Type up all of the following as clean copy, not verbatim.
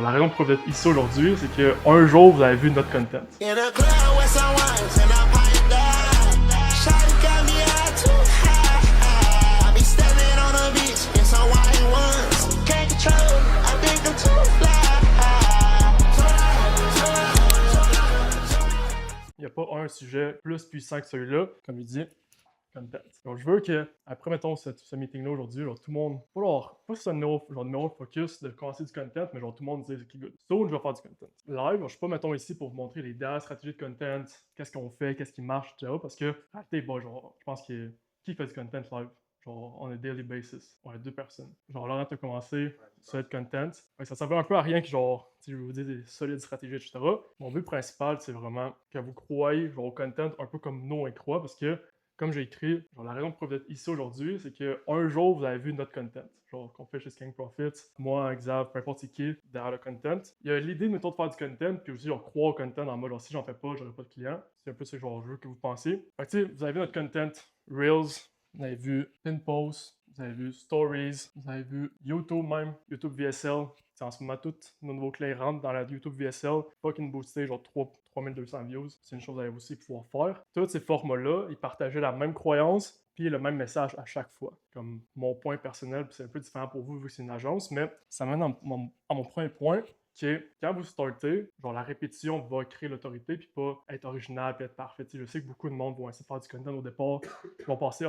la raison pour laquelle vous êtes ici aujourd'hui, c'est que un jour vous avez vu notre content. Il n'y a pas un sujet plus puissant que celui-là, comme il dit. Content. Donc, je veux que, après, mettons, ce meeting-là aujourd'hui, genre, tout le monde, pas sur un numéro de focus de commencer du content, mais genre, tout le monde dit, OK, good. So, je vais faire du content. Live, je suis pas, mettons, ici pour vous montrer les dernières stratégies de content, qu'est-ce qu'on fait, qu'est-ce qui marche, etc. Parce que, en réalité, bon, genre, je pense que qui fait du content live? Genre, on a daily basis. On a 2 personnes. Genre, Laurent a commencé sur être content. Ouais, ça servait un peu à rien que, genre, si je vais vous dire des solides stratégies, etc. Mon but principal, c'est vraiment que vous croyez, genre, au content un peu comme nous, on y croit, parce que comme j'ai écrit, genre, la raison pour laquelle vous êtes ici aujourd'hui, c'est qu'un jour, vous avez vu notre content. Genre, qu'on fait chez Skank Profits, moi, Xav, peu importe qui, derrière le content. Il y a l'idée, mettons, de faire du content, puis aussi, genre, croire au content en mode, genre, si j'en fais pas, j'aurai pas de clients. C'est un peu ce genre de jeu que vous pensez. Fait que, tu sais, vous avez vu notre content, Reels, vous avez vu Pin Post, vous avez vu Stories, vous avez vu YouTube même, YouTube VSL. En ce moment, tous nos nouveaux clients rentrent dans la YouTube VSL, fucking boosté, genre 3200 views. C'est une chose que vous allez aussi pouvoir faire. Tous ces formats-là, ils partageaient la même croyance, puis le même message à chaque fois. Comme mon point personnel, puis c'est un peu différent pour vous vu que c'est une agence, mais ça mène à mon premier point, qui est quand vous startez, genre la répétition va créer l'autorité, puis pas être original, puis être parfait. Je sais que beaucoup de monde vont essayer de faire du content au départ, ils vont penser,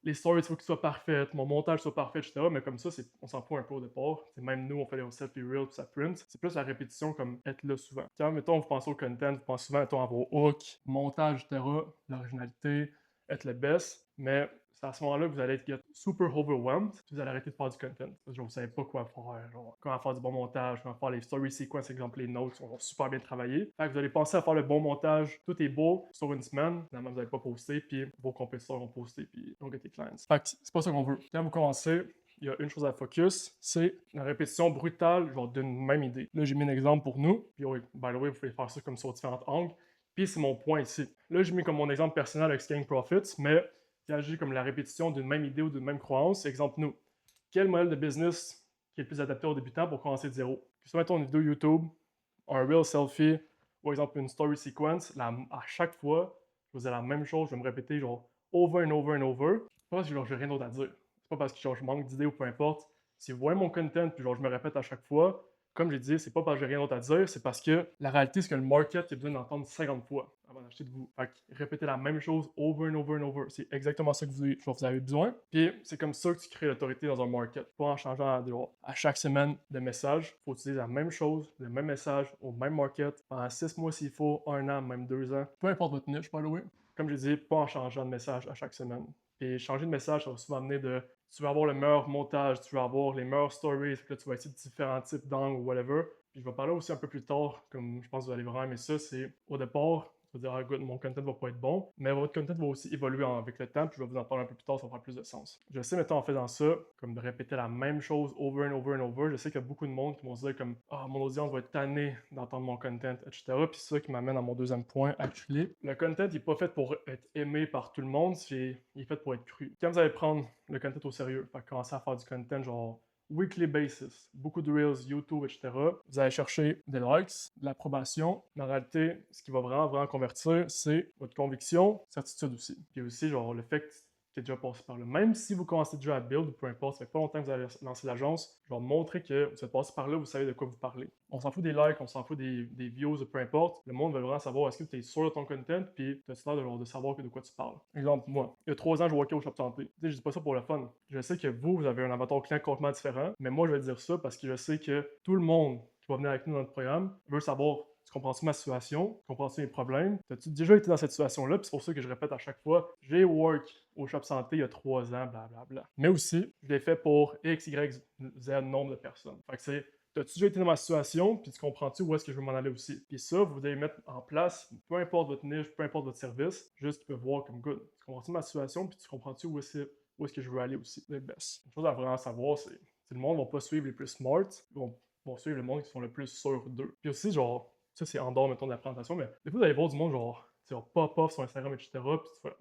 les stories, il faut qu'ils soient parfaites, mon montage soit parfait, etc. Mais comme ça, on s'en fout un peu au départ. Même nous, on fait les selfie reels, puis ça print. C'est plus la répétition comme être là souvent. Quand, mettons, vous pensez au content, vous pensez souvent, mettons, à vos hooks, montage, etc., l'originalité, être le best. Mais c'est à ce moment-là que vous allez être super overwhelmed, puis vous allez arrêter de faire du content. Parce que vous savez pas quoi faire, genre, comment faire du bon montage, comment faire les story sequences, exemple les notes, sont super bien travaillés. Fait que vous allez penser à faire le bon montage, tout est beau sur une semaine, finalement vous n'allez pas poster, puis vos compétiteurs vont poster, puis donc tes clients. Fait que c'est pas ça qu'on veut. Quand vous commencez, il y a une chose à focus, c'est la répétition brutale, genre d'une même idée. Là, j'ai mis un exemple pour nous, puis oui, by the way, vous pouvez faire ça comme sur différents angles, puis c'est mon point ici. Là, j'ai mis comme mon exemple personnel avec Skank Profits, mais qui agit comme la répétition d'une même idée ou d'une même croyance. Exemple, nous, quel modèle de business qui est le plus adapté aux débutants pour commencer de zéro? Que ce soit mettons une vidéo YouTube, un reel selfie, ou exemple une story sequence, à chaque fois, je faisais la même chose, je vais me répéter genre over and over and over. C'est pas parce que j'ai rien d'autre à dire. C'est pas parce que genre, je manque d'idées ou peu importe. Si vous voyez mon content, puis genre, je me répète à chaque fois, comme j'ai dit, c'est pas parce que j'ai rien d'autre à dire, c'est parce que la réalité, c'est que le market a besoin d'entendre 50 fois avant d'acheter de vous. Fait que répétez la même chose over and over and over. C'est exactement ça que vous avez besoin. Puis c'est comme ça que tu crées l'autorité dans un market. Pas en changeant à chaque semaine de message. Il faut utiliser la même chose, le même message au même market pendant 6 mois s'il faut, 1 an, même 2 ans. Peu importe votre niche, by the way. Comme je dis, pas en changeant de message à chaque semaine. Et changer de message, ça va souvent amener de tu vas avoir le meilleur montage, tu vas avoir les meilleures stories, puis là, tu vas essayer différents types d'angles ou whatever. Puis je vais parler aussi un peu plus tard, comme je pense que vous allez vraiment aimer ça, c'est au départ, tu vas dire, ah, good, mon content va pas être bon, mais votre content va aussi évoluer avec le temps, puis je vais vous en parler un peu plus tard, ça va faire plus de sens. Je sais, mettons, en faisant ça, comme de répéter la même chose over and over and over, je sais qu'il y a beaucoup de monde qui vont se dire comme, ah, mon audience va être tannée d'entendre mon content, etc. Puis c'est ça qui m'amène à mon deuxième point, actually. Le content, il n'est pas fait pour être aimé par tout le monde, il est fait pour être cru. Quand vous allez prendre le content au sérieux, commencer à faire du content genre weekly basis, beaucoup de Reels, YouTube, etc. Vous allez chercher des likes, de l'approbation. Mais en réalité, ce qui va vraiment convertir, c'est votre conviction, certitude aussi. Puis aussi, genre, le fait que tu es déjà passé par là. Même si vous commencez déjà à build, ou peu importe, ça fait pas longtemps que vous avez lancé l'agence, je vais montrer que vous êtes passé par là, vous savez de quoi vous parlez. On s'en fout des likes, on s'en fout des views, ou peu importe. Le monde veut vraiment savoir est-ce que tu es sûr de ton content, puis tu as l'air de savoir de quoi tu parles. Exemple, moi, il y a 3 ans, je workais au Shop Santé. Je dis pas ça pour le fun. Je sais que vous avez un avatar client complètement différent, mais moi, je vais dire ça parce que je sais que tout le monde qui va venir avec nous dans notre programme veut savoir tu comprends-tu ma situation? Tu comprends-tu mes problèmes? As-tu déjà été dans cette situation-là? Puis c'est pour ça que je répète à chaque fois, j'ai work au Shop Santé il y a 3 ans, blablabla. Mais aussi, je l'ai fait pour X, Y, Z nombre de personnes. Fait que c'est, t'as-tu déjà été dans ma situation? Puis tu comprends-tu où est-ce que je veux m'en aller aussi? Puis ça, vous devez mettre en place, peu importe votre niche, peu importe votre service, juste tu peux voir comme good. Tu comprends-tu ma situation? Puis tu comprends-tu où est-ce que je veux aller aussi? Le best. Une chose à vraiment savoir, c'est le monde ne va pas suivre les plus smart, ils vont suivre le monde qui sont le plus sûrs d'eux. Puis aussi, genre, ça c'est en dehors, mettons, de la présentation, mais des fois, vous allez voir du monde, genre pop-off sur Instagram, etc. Puis tu fais,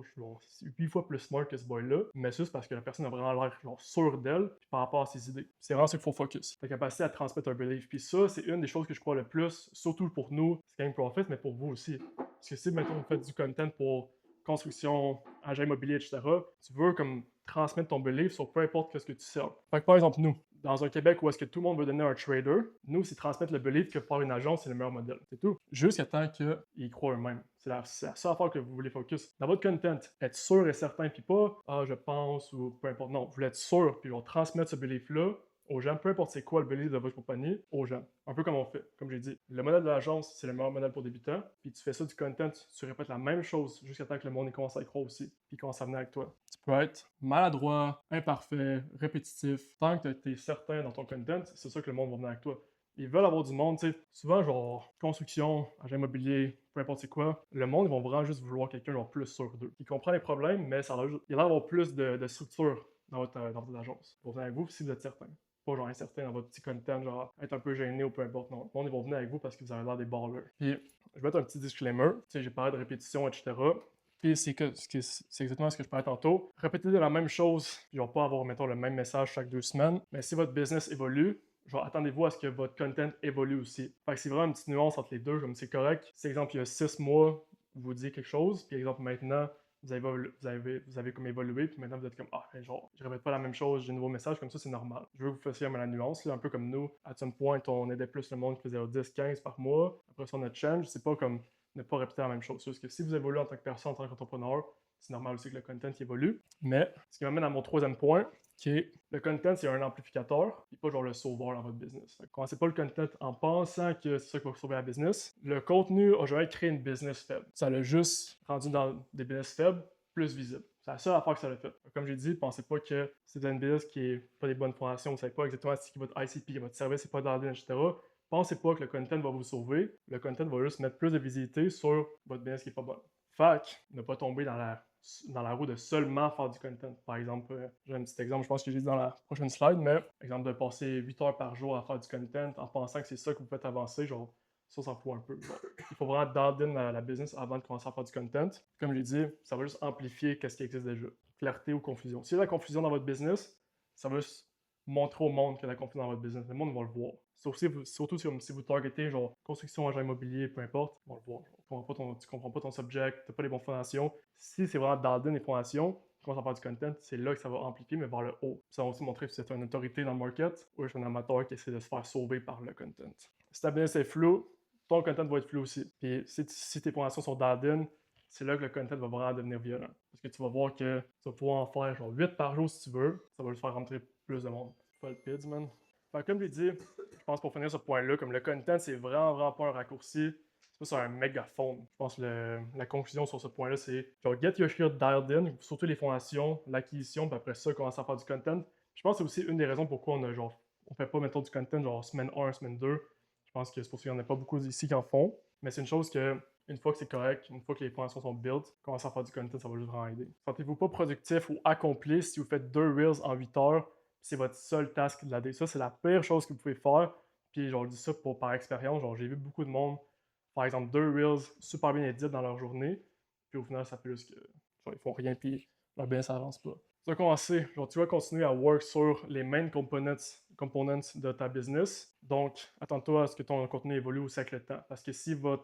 je suis genre 8 fois plus smart que ce boy-là, mais ça, c'est parce que la personne a vraiment l'air genre sûre d'elle par rapport à ses idées. C'est vraiment ça qu'il faut focus. Ta capacité à transmettre un belief. Puis ça, c'est une des choses que je crois le plus, surtout pour nous, c'est Scaling Profit, mais pour vous aussi. Parce que si, mettons, vous faites du content pour construction, agent immobilier, etc., tu veux comme transmettre ton belief sur peu importe ce que tu sers. Fait que par exemple, nous, dans un Québec où est-ce que tout le monde veut devenir un trader, nous, c'est transmettre le belief que par une agence, c'est le meilleur modèle. C'est tout. Jusqu'à temps qu'ils y croient eux-mêmes. C'est la seule affaire que vous voulez focus. Dans votre content, être sûr et certain, puis pas « Ah, je pense » ou peu importe. Non, vous voulez être sûr, puis transmettre ce belief-là aux gens, peu importe c'est quoi le belief de votre compagnie, aux gens. Un peu comme on fait, comme j'ai dit. Le modèle de l'agence, c'est le meilleur modèle pour débutants, puis tu fais ça du content, tu répètes la même chose jusqu'à temps que le monde commence à y croire aussi, puis commence à venir avec toi. Tu peux être maladroit, imparfait, répétitif, tant que tu es certain dans ton content, c'est sûr que le monde va venir avec toi. Ils veulent avoir du monde, tu sais, souvent genre construction, agent immobilier, peu importe c'est quoi, le monde, ils vont vraiment juste vouloir quelqu'un genre plus sûr d'eux. Qui comprend les problèmes, mais il a l'air d'avoir plus de structure dans votre agence. Ils vont venir avec vous si vous êtes certain. Pas genre incertain dans votre petit content, genre être un peu gêné ou peu importe. Non, le monde, ils vont venir avec vous parce que vous avez l'air des ballers. Puis, je vais mettre un petit disclaimer. Tu sais, j'ai parlé de répétition, etc. Puis c'est exactement ce que je parlais tantôt. Répétez la même chose, genre pas avoir, mettons, le même message chaque 2 semaines. Mais si votre business évolue, genre attendez-vous à ce que votre content évolue aussi. Fait que c'est vraiment une petite nuance entre les deux, comme c'est correct. Si exemple, il y a 6 mois, vous dites quelque chose, puis exemple maintenant, vous avez comme évolué, puis maintenant vous êtes comme ah, genre, je répète pas la même chose, j'ai un nouveau message, comme ça c'est normal. Je veux que vous fassiez la nuance, là, un peu comme nous. À some point, on aidait plus le monde qui faisait 10, 15 par mois. Après ça, on a change. C'est pas comme ne pas répéter la même chose. Parce que si vous évoluez en tant que personne, en tant qu'entrepreneur, c'est normal aussi que le content évolue. Mais ce qui m'amène à mon troisième point, qui est le content, c'est un amplificateur, et pas genre le sauveur dans votre business. Commencez pas le content en pensant que c'est ça qui va sauver la business. Le contenu a jamais créé une business faible. Ça l'a juste rendu dans des business faibles plus visibles. C'est la seule affaire que ça l'a fait. Comme j'ai dit, pensez pas que c'est une business qui est pas des bonnes fondations, vous savez pas exactement ce qui votre ICP, votre service, c'est pas d'ordine, etc. Pensez pas que le content va vous sauver. Le content va juste mettre plus de visibilité sur votre business qui est pas bonne. Fait que ne pas tomber dans la roue de seulement faire du content. Par exemple, j'ai un petit exemple, je pense que j'ai dit dans la prochaine slide, mais exemple de passer 8 heures par jour à faire du content en pensant que c'est ça que vous faites avancer, genre ça s'en fout un peu. Bon, il faut vraiment dial in la business avant de commencer à faire du content. Comme j'ai dit, ça va juste amplifier ce qui existe déjà. Clarté ou confusion. S'il y a de la confusion dans votre business, ça va juste montrer au monde qu'il y a de la confusion dans votre business. Le monde va le voir. Surtout si vous targetez genre construction, agent immobilier, peu importe, ils vont le voir. Tu comprends pas ton subject, tu n'as pas les bonnes fondations. Si c'est vraiment dialed in les fondations, tu commences à faire du content, c'est là que ça va amplifier, mais vers le haut. Ça va aussi montrer que c'est une autorité dans le market ou je suis un amateur qui essaie de se faire sauver par le content. Si ta business est flou, ton content va être flou aussi. Puis si tes fondations sont dialed in, c'est là que le content va vraiment devenir violent. Parce que tu vas voir que tu vas pouvoir en faire genre 8 par jour si tu veux, ça va juste faire rentrer plus de monde. Pas le pids, man. Fait, comme je l'ai dit, je pense pour finir ce point-là, comme le content, c'est vraiment pas un raccourci. C'est pas sur un mégaphone. Je pense que la conclusion sur ce point-là, c'est genre get your shit dialed in, surtout les fondations, l'acquisition, puis après ça, commencer à faire du content. Je pense que c'est aussi une des raisons pourquoi on fait pas, mettons, du content genre semaine 1, semaine 2. Je pense que c'est pour ça qu'il n'y en a pas beaucoup ici qui en font. Mais c'est une chose que, une fois que c'est correct, une fois que les fondations sont built, commencer à faire du content, ça va juste vraiment aider. Sentez-vous pas productif ou accompli si vous faites 2 reels en 8 heures, c'est votre seul task de la day. Ça, c'est la pire chose que vous pouvez faire. Puis, genre, je dis ça par expérience. Genre, j'ai vu beaucoup de monde, par exemple, 2 reels super bien édités dans leur journée. Puis, au final, ça fait juste que, genre, ils font rien, puis leur business avance pas. Tu vas commencer, genre, tu vas continuer à work sur les main components de ta business. Donc, attends-toi à ce que ton contenu évolue aussi avec le temps. Parce que si vos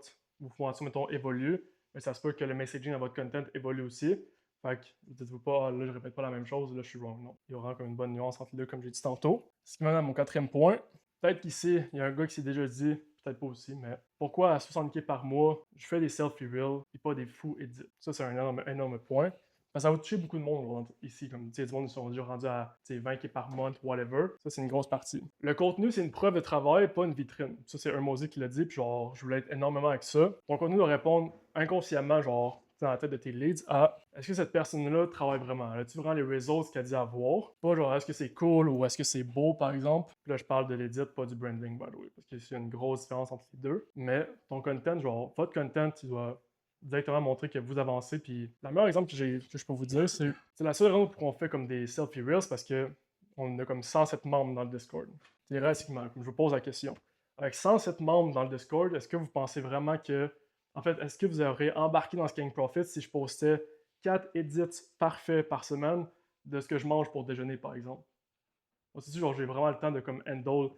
fondations, mettons, évoluent, mais ça se peut que le messaging dans votre content évolue aussi. Fait que dites-vous pas, ah, là, je répète pas la même chose, là, je suis wrong. Non. Il y aura comme une bonne nuance entre les deux, comme j'ai dit tantôt. Ce qui m'amène à mon quatrième point. Peut-être qu'ici, il y a un gars qui s'est déjà dit, peut-être pas aussi, mais pourquoi à 60$ par mois, je fais des selfie-reels et pas des fous edits? Ça, c'est un énorme point. Parce que ça va toucher beaucoup de monde ici, comme du monde qui sont déjà rendus à 20$ par month, whatever. Ça, c'est une grosse partie. Le contenu, c'est une preuve de travail, pas une vitrine. Ça, c'est un Mosi qui l'a dit, puis genre, je voulais être énormément avec ça. Ton contenu doit répondre inconsciemment, genre, dans la tête de tes leads à est-ce que cette personne-là travaille vraiment? As-tu vraiment les results qu'elle dit avoir? Pas genre est-ce que c'est cool ou est-ce que c'est beau par exemple? Puis là je parle de l'édit, pas du branding by the way, parce qu'il y a une grosse différence entre les deux. Mais ton content, genre votre content, il doit directement montrer que vous avancez. Puis le meilleur exemple que je peux vous dire, c'est la seule raison pour qu'on fait comme des selfie reels parce que on a comme 107 membres dans le Discord. Théoriquement, comme je vous pose la question. Avec 107 membres dans le Discord, est-ce que vous pensez vraiment que en fait, est-ce que vous auriez embarqué dans Scaling Profit si je postais 4 edits parfaits par semaine de ce que je mange pour déjeuner, par exemple. Donc, c'est genre, j'ai vraiment le temps de comme handle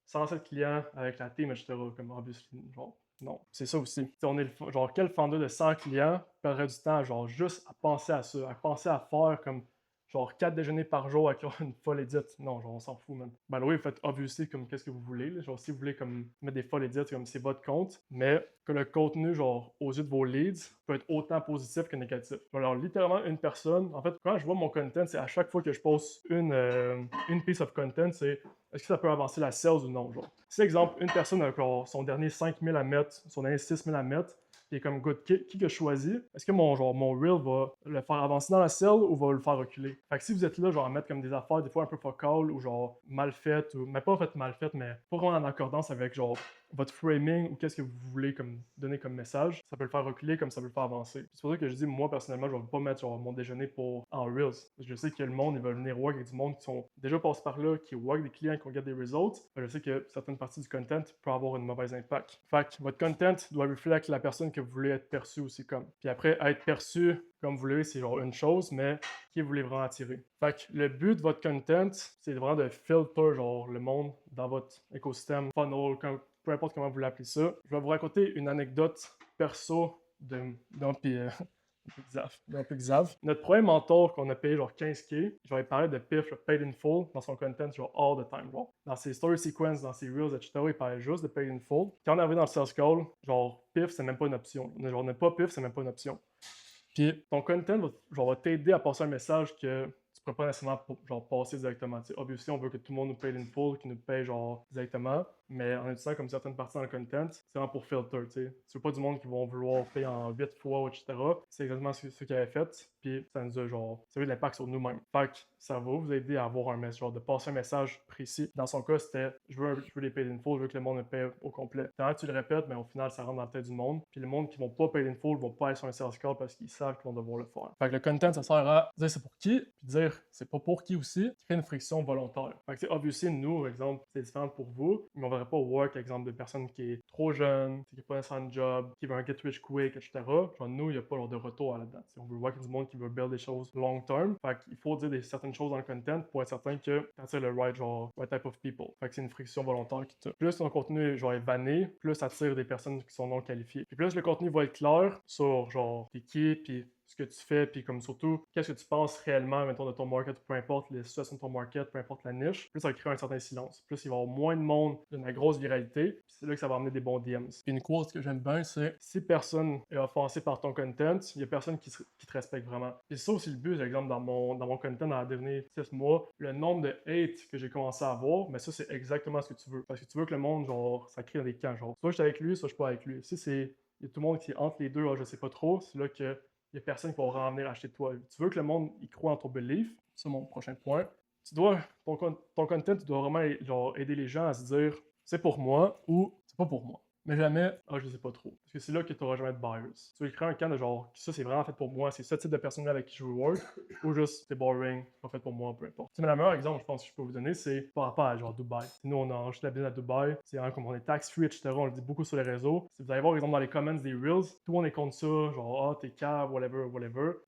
107 clients avec la team, etc. Comme obviously, genre, non. C'est ça aussi. T'sais, on est genre, quel founder de 100 clients perdrait du temps, genre, juste à penser à ça, à penser à faire comme genre 4 déjeuners par jour avec une folle edit. Non, genre on s'en fout, man. Ben oui, vous faites obviously comme qu'est-ce que vous voulez. Là. Genre si vous voulez comme mettre des folles edits, comme c'est votre compte, mais que le contenu, genre aux yeux de vos leads, peut être autant positif que négatif. Alors littéralement une personne, en fait, quand je vois mon content, c'est à chaque fois que je poste une piece of content, c'est est-ce que ça peut avancer la sales ou non, genre. Si exemple, une personne a genre, son dernier 5000 à mettre, son dernier 6000 à mettre, qui est comme good, qui que je choisis, est-ce que mon reel va le faire avancer dans la selle ou va le faire reculer? Fait que si vous êtes là, genre à mettre comme des affaires des fois un peu focales ou genre mal faites, ou mais pas en fait mal faites, mais pas vraiment en accordance avec genre votre framing ou qu'est-ce que vous voulez comme donner comme message, ça peut le faire reculer comme ça peut le faire avancer. C'est pour ça que je dis, moi personnellement, je vais pas mettre genre mon déjeuner en Reels. Je sais que le monde, il va venir work avec du monde qui sont déjà passés par là, qui work des clients, qui ont gardé des results. Je sais que certaines parties du content peuvent avoir une mauvaise impact. Fait que votre content doit refléter la personne que vous voulez être perçu aussi comme. Puis après, être perçu comme vous voulez, c'est genre une chose, mais qui vous voulez vraiment attirer. Fait que le but de votre content, c'est vraiment de filter genre le monde dans votre écosystème, funnel, peu importe comment vous l'appelez ça. Je vais vous raconter une anecdote perso d'un Xav. Notre premier mentor qu'on a payé genre 15K, j'avais parlé de Piff, le Paid in Full, dans son content genre all the time. Genre. Dans ses story sequences, dans ses reels, etc., il parlait juste de Paid in Full. Quand on est arrivé dans le sales call, genre Piff, c'est même pas une option. Genre, on n'a pas Piff, c'est même pas une option. Puis ton content va t'aider à passer un message que tu pourrais pas nécessairement genre, passer directement. T'sais, obviously, on veut que tout le monde nous paye in full, qu'il nous paye genre directement, mais en utilisant comme certaines parties dans le content, c'est vraiment pour filter. Tu veux pas du monde qui vont vouloir payer en 8 fois, etc. C'est exactement ce qu'il avait fait, puis ça nous a genre, ça a eu de l'impact sur nous-mêmes. Fait que ça va vous aider à avoir un message, genre de passer un message précis. Dans son cas, c'était je veux les payer in full, je veux que le monde me paye au complet. Quand tu le répètes, mais au final, ça rentre dans la tête du monde. Puis le monde qui vont pas payer in full vont pas aller sur un sales call parce qu'ils savent qu'ils vont devoir le faire. Fait que le content, ça sert à dire c'est pour qui, puis dire c'est pas pour qui aussi, qui crée une friction volontaire. Fait que c'est obviously, nous, par exemple, c'est différent pour vous, mais on verrait pas work, exemple, de personnes qui est trop jeune, qui n'a pas nécessairement de job, qui veut un get rich quick, etc. Genre, nous, il n'y a pas de retour là-dedans. T'sais, on veut work avec du monde qui veut build des choses long term. Fait qu'il faut dire certaines choses dans le content pour être certain que t'attires le right type of people. Fait que c'est une friction volontaire qui t'a. Plus ton contenu genre est vanné, plus ça attire des personnes qui sont non qualifiées. Puis plus le contenu va être clair sur genre t'es qui, puis ce que tu fais, puis comme surtout, qu'est-ce que tu penses réellement, mettons, de ton market, peu importe les situations de ton market, peu importe la niche, plus ça va créer un certain silence. Plus il va y avoir moins de monde de la grosse viralité, puis c'est là que ça va amener des bons DMs. Puis une quote que j'aime bien, c'est si personne est offensé par ton content, il y a personne qui te respecte vraiment. Et ça aussi le but, par exemple, dans mon content dans les derniers 6 mois, le nombre de hate que j'ai commencé à avoir, mais ça, c'est exactement ce que tu veux. Parce que tu veux que le monde, genre, ça crée des camps, genre, soit je suis avec lui, soit je suis pas avec lui. Si c'est, il y a tout le monde qui est entre les deux, je sais pas trop, c'est là que il n'y a personne qui va vraiment venir acheter de toi. Tu veux que le monde y croit en ton belief. C'est mon prochain point. Ton content, tu dois vraiment genre, aider les gens à se dire c'est pour moi ou c'est pas pour moi. Mais jamais, je sais pas trop. Parce que c'est là que tu n'auras jamais de bias. Tu veux créer un camp de genre, ça c'est vraiment fait pour moi, c'est ce type de personne avec qui je veux work, ou juste c'est boring, c'est pas fait pour moi, peu importe. Mais le meilleur exemple, je pense que je peux vous donner, c'est par rapport à genre Dubaï. Nous, on a enregistré la business à Dubaï, c'est hein, comme on est tax-free, etc. On le dit beaucoup sur les réseaux. Si vous allez voir, par exemple, dans les comments des Reels, tout le monde est contre ça, genre, t'es cave, whatever.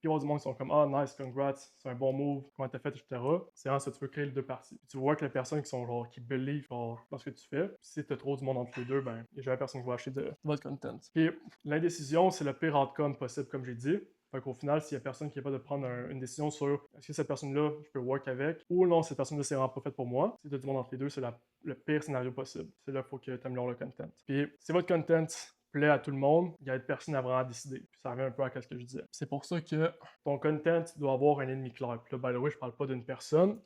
Puis il y a du monde qui sont comme, nice, congrats, c'est un bon move, comment t'as fait, etc. C'est vraiment ça, tu veux créer les deux parties. Puis tu vois que les personnes qui sont genre, qui believe genre, dans ce que tu fais, puis si t'as trop du monde entre les deux, ben, il y a jamais personne qui va acheter de votre content. Puis l'indécision, c'est le pire outcome possible, comme j'ai dit. Fait qu'au final, s'il y a personne qui est pas de prendre une décision sur est-ce que cette personne-là, je peux work avec, ou non, cette personne-là, c'est vraiment pas faite pour moi, si tu as du monde entre les deux, c'est le pire scénario possible. C'est là qu'il faut que tu améliores le content. Puis si votre content plaît à tout le monde, il y a personne à vraiment décider. Puis ça revient un peu à ce que je disais. C'est pour ça que ton content doit avoir un ennemi clair. Puis là, by the way, je parle pas d'une personne,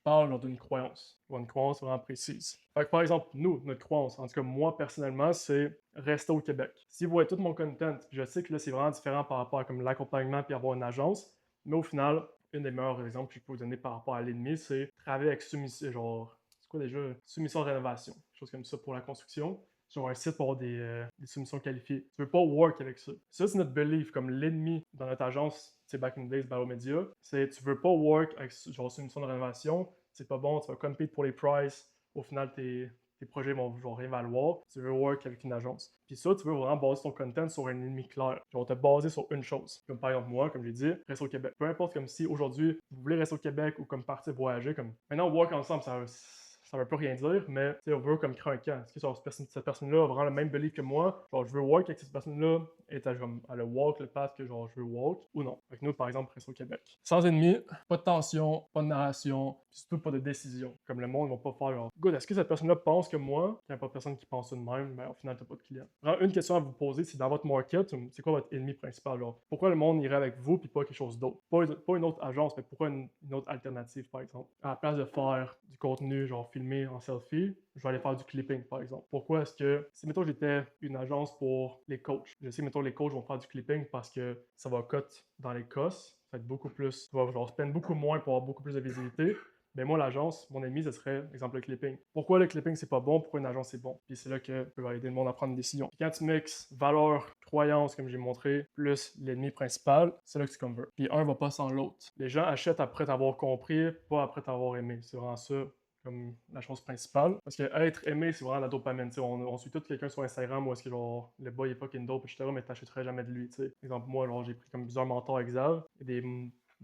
parle d'une croyance, ou une croyance vraiment précise. Fait que, par exemple, nous, notre croyance, en tout cas moi personnellement, c'est rester au Québec. Si vous voyez tout mon content, puis je sais que là c'est vraiment différent par rapport à comme l'accompagnement puis avoir une agence, mais au final, une des meilleurs exemples que je peux vous donner par rapport à l'ennemi, c'est travailler avec soumission, genre, c'est quoi déjà? Soumission de rénovation, quelque chose comme ça pour la construction. Sur un site pour avoir des soumissions qualifiées. Tu veux pas work avec ça. Ça, c'est notre belief, comme l'ennemi dans notre agence, c'est Back in the Days, Biomedia. C'est tu veux pas work avec genre soumission de rénovation, c'est pas bon, tu vas compete pour les prices, au final, t'es tes projets vont genre révaloir, tu veux work avec une agence. Puis ça, tu veux vraiment baser ton content sur un ennemi clair. Genre te baser sur une chose. Comme par exemple moi, comme j'ai dit, rester au Québec. Peu importe comme si aujourd'hui vous voulez rester au Québec ou comme partir voyager, comme maintenant work ensemble, ça veut plus rien dire, mais on veut comme créer un camp. Est-ce que genre, cette personne-là a vraiment le même belief que moi? Genre, je veux walk avec cette personne-là, et elle a walk le path que genre je veux walk, ou non. Fait que nous, par exemple, reste au Québec. Sans ennemis, pas de tension, pas de narration, surtout pas de décision. Comme le monde, ils vont pas faire genre, good, est-ce que cette personne-là pense que moi? Il n'y a pas de personne qui pense de même, mais au final, t'as pas de client. Alors, une question à vous poser, c'est dans votre market, c'est quoi votre ennemi principal? Genre, pourquoi le monde irait avec vous puis pas quelque chose d'autre? Pas une autre agence, mais pourquoi une autre alternative, par exemple? À la place de faire du contenu, genre filmé en selfie, je vais aller faire du clipping, par exemple. Pourquoi est-ce que, si mettons j'étais une agence pour les coachs, je sais mettons les coachs vont faire du clipping parce que ça va cut dans les costs, ça va être beaucoup plus, tu vas genre spend beaucoup moins pour avoir beaucoup plus de visibilité. Mais moi, l'agence, mon ennemi, ce serait, exemple, le clipping. Pourquoi le clipping, c'est pas bon? Pourquoi une agence, c'est bon? Puis c'est là que je vais aider le monde à prendre une décision. Puis quand tu mixes valeur, croyance, comme j'ai montré, plus l'ennemi principal, c'est là que tu converts. Puis un va pas sans l'autre. Les gens achètent après t'avoir compris, pas après t'avoir aimé. C'est vraiment ça comme la chose principale. Parce que être aimé, c'est vraiment la dopamine. On suit tout quelqu'un sur Instagram où est-ce que genre le boy est fucking dope, etc. Mais t'achèterais jamais de lui. Par exemple, moi, genre, j'ai pris comme plusieurs mentors avec Xav. Et des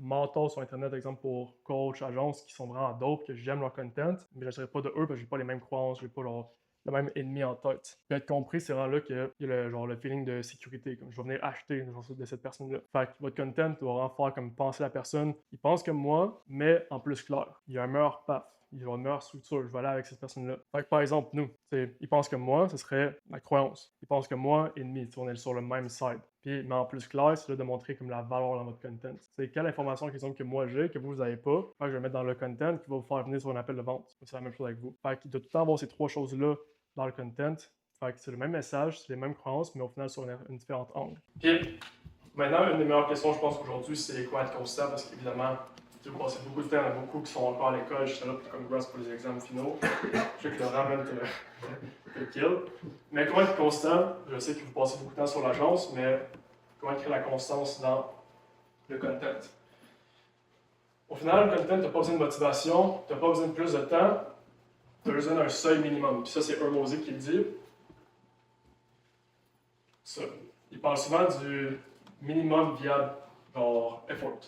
mentors sur Internet, exemple pour coach, agence, qui sont vraiment dope, que j'aime leur content, mais je n'achèterais pas de eux parce que j'ai pas les mêmes croyances, j'ai pas leur le même ennemi en tête. Puis être compris, c'est vraiment là qu'il y a le feeling de sécurité, comme je vais venir acheter de cette personne-là. Fait que votre content doit vraiment faire comme penser la personne, il pense comme moi, mais en plus clair. Il y a un meilleur path. Il y a une meilleure structure, je vais aller avec cette personne-là. Fait que par exemple, nous, il pense comme moi, ce serait la croyance. Il pense comme moi, ennemi, on est sur le même side. Puis, mais en plus clair, c'est là de montrer comme la valeur dans votre content. C'est quelle information que moi j'ai, que vous n'avez pas, fait que je vais mettre dans le content qui va vous faire venir sur un appel de vente. C'est la même chose avec vous. Fait qu'il doit tout le temps avoir ces trois choses-là dans le content. Fait que c'est le même message, c'est les mêmes croyances, mais au final sur une différente angle. Puis, maintenant, une des meilleures questions, je pense, aujourd'hui, c'est quoi être constant, parce qu'évidemment, tu passes beaucoup de temps, il y en a beaucoup qui sont encore à l'école, je suis là comme grâce pour les examens finaux. Je sais que le ramène te kill. Mais comment être constant? Je sais que vous passez beaucoup de temps sur l'agence, mais comment créer la constance dans le content? Au final, le content, tu n'as pas besoin de motivation, tu n'as pas besoin de plus de temps, tu as besoin d'un seuil minimum. Puis ça, c'est Hormozy qui le dit. Ça. Il parle souvent du minimum viable, genre effort.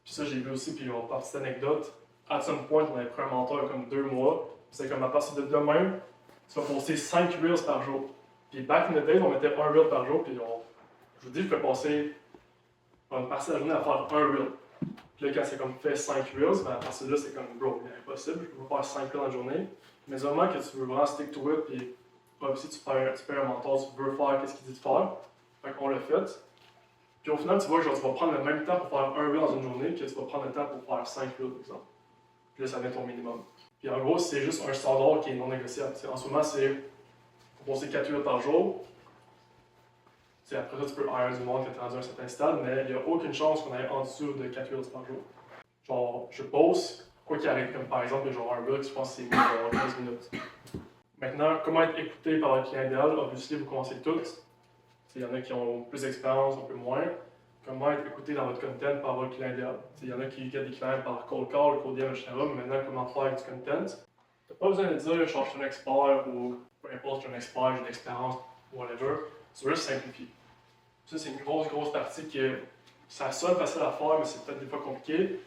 Puis ça, j'ai vu aussi, puis on part de cette anecdote. À some point, on avait pris un mentor il y a comme 2 mois. C'est comme à partir de demain, tu vas poster 5 reels par jour. Puis back in the days, on mettait un reel par jour, puis je vous dis, je peux passer une partie de la journée à faire un reel. Puis là, quand c'est comme fait 5 reels, ben à partir de là, c'est comme bro, c'est impossible, je peux pas faire 5 reels dans la journée. Mais du moment que tu veux vraiment stick to it, puis si tu fais un mentor, tu veux faire ce qu'il dit de faire, fait qu'on l'a fait. Puis au final, tu vois, genre, tu vas prendre le même temps pour faire un reel dans une journée que tu vas prendre le temps pour faire 5 reels, par exemple. Puis là, ça devient ton minimum. Puis en gros, c'est juste un standard qui est non négociable. En ce moment, c'est faut passer 4 reels par jour. Après ça, tu peux hire du monde qui est rendu à un certain stade, mais il n'y a aucune chance qu'on aille en dessous de 4 reels par jour. Genre, je poste, quoi qu'il arrive, comme par exemple, genre un reel, je pense que c'est 15 minutes. Maintenant, comment être écouté par un client idéal? Obviously, vous commencez tous. Il y en a qui ont plus d'expérience, un peu moins. Comment être écouté dans votre content par votre client idéal? Il y en a qui get des clients par cold call, cold DM, etc. Mais maintenant, comment faire avec du content? Tu n'as pas besoin de dire, je suis un expert ou peu importe, je suis un expert, j'ai de l'expérience, whatever. Tu veux juste simplifier. Ça, c'est une grosse partie que ça sonne facile à faire, mais c'est peut-être des fois compliqué.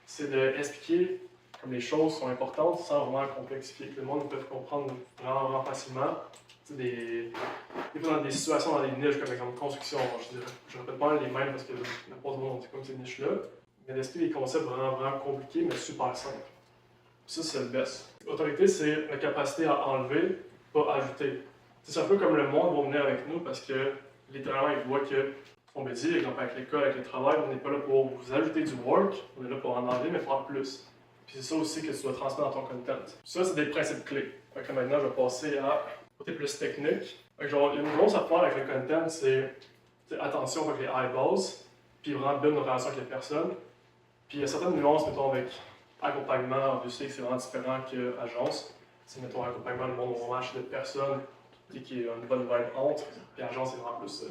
C'est d'expliquer comme les choses sont importantes sans vraiment complexifier. Que le monde peut comprendre vraiment facilement. Des fois dans des situations, dans des niches, comme exemple construction, je répète pas les mêmes parce que la plupart du monde, c'est comme ces niches-là, mais d'expliquer des concepts vraiment compliqués, mais super simples. Ça, c'est le best. L'autorité, c'est la capacité à enlever, pas ajouter. C'est un peu comme le monde va venir avec nous parce que littéralement, ils voient que, on me dit, exemple avec l'école, avec le travail, on n'est pas là pour vous ajouter du work, on est là pour en enlever, mais faire plus. Puis c'est ça aussi que tu dois transmettre dans ton content. Ça, c'est des principes clés. Fait que maintenant, je vais passer à côté plus technique. Genre, une grosse affaire avec le content, c'est attention avec les eyeballs, puis vraiment build une relation avec les personnes. Puis il y a certaines nuances, mettons, avec accompagnement, je sais que c'est vraiment différent qu'agence. C'est, mettons, accompagnement, le monde va vraiment acheter de personnes, qui est une bonne vibe entre, puis agence, c'est vraiment plus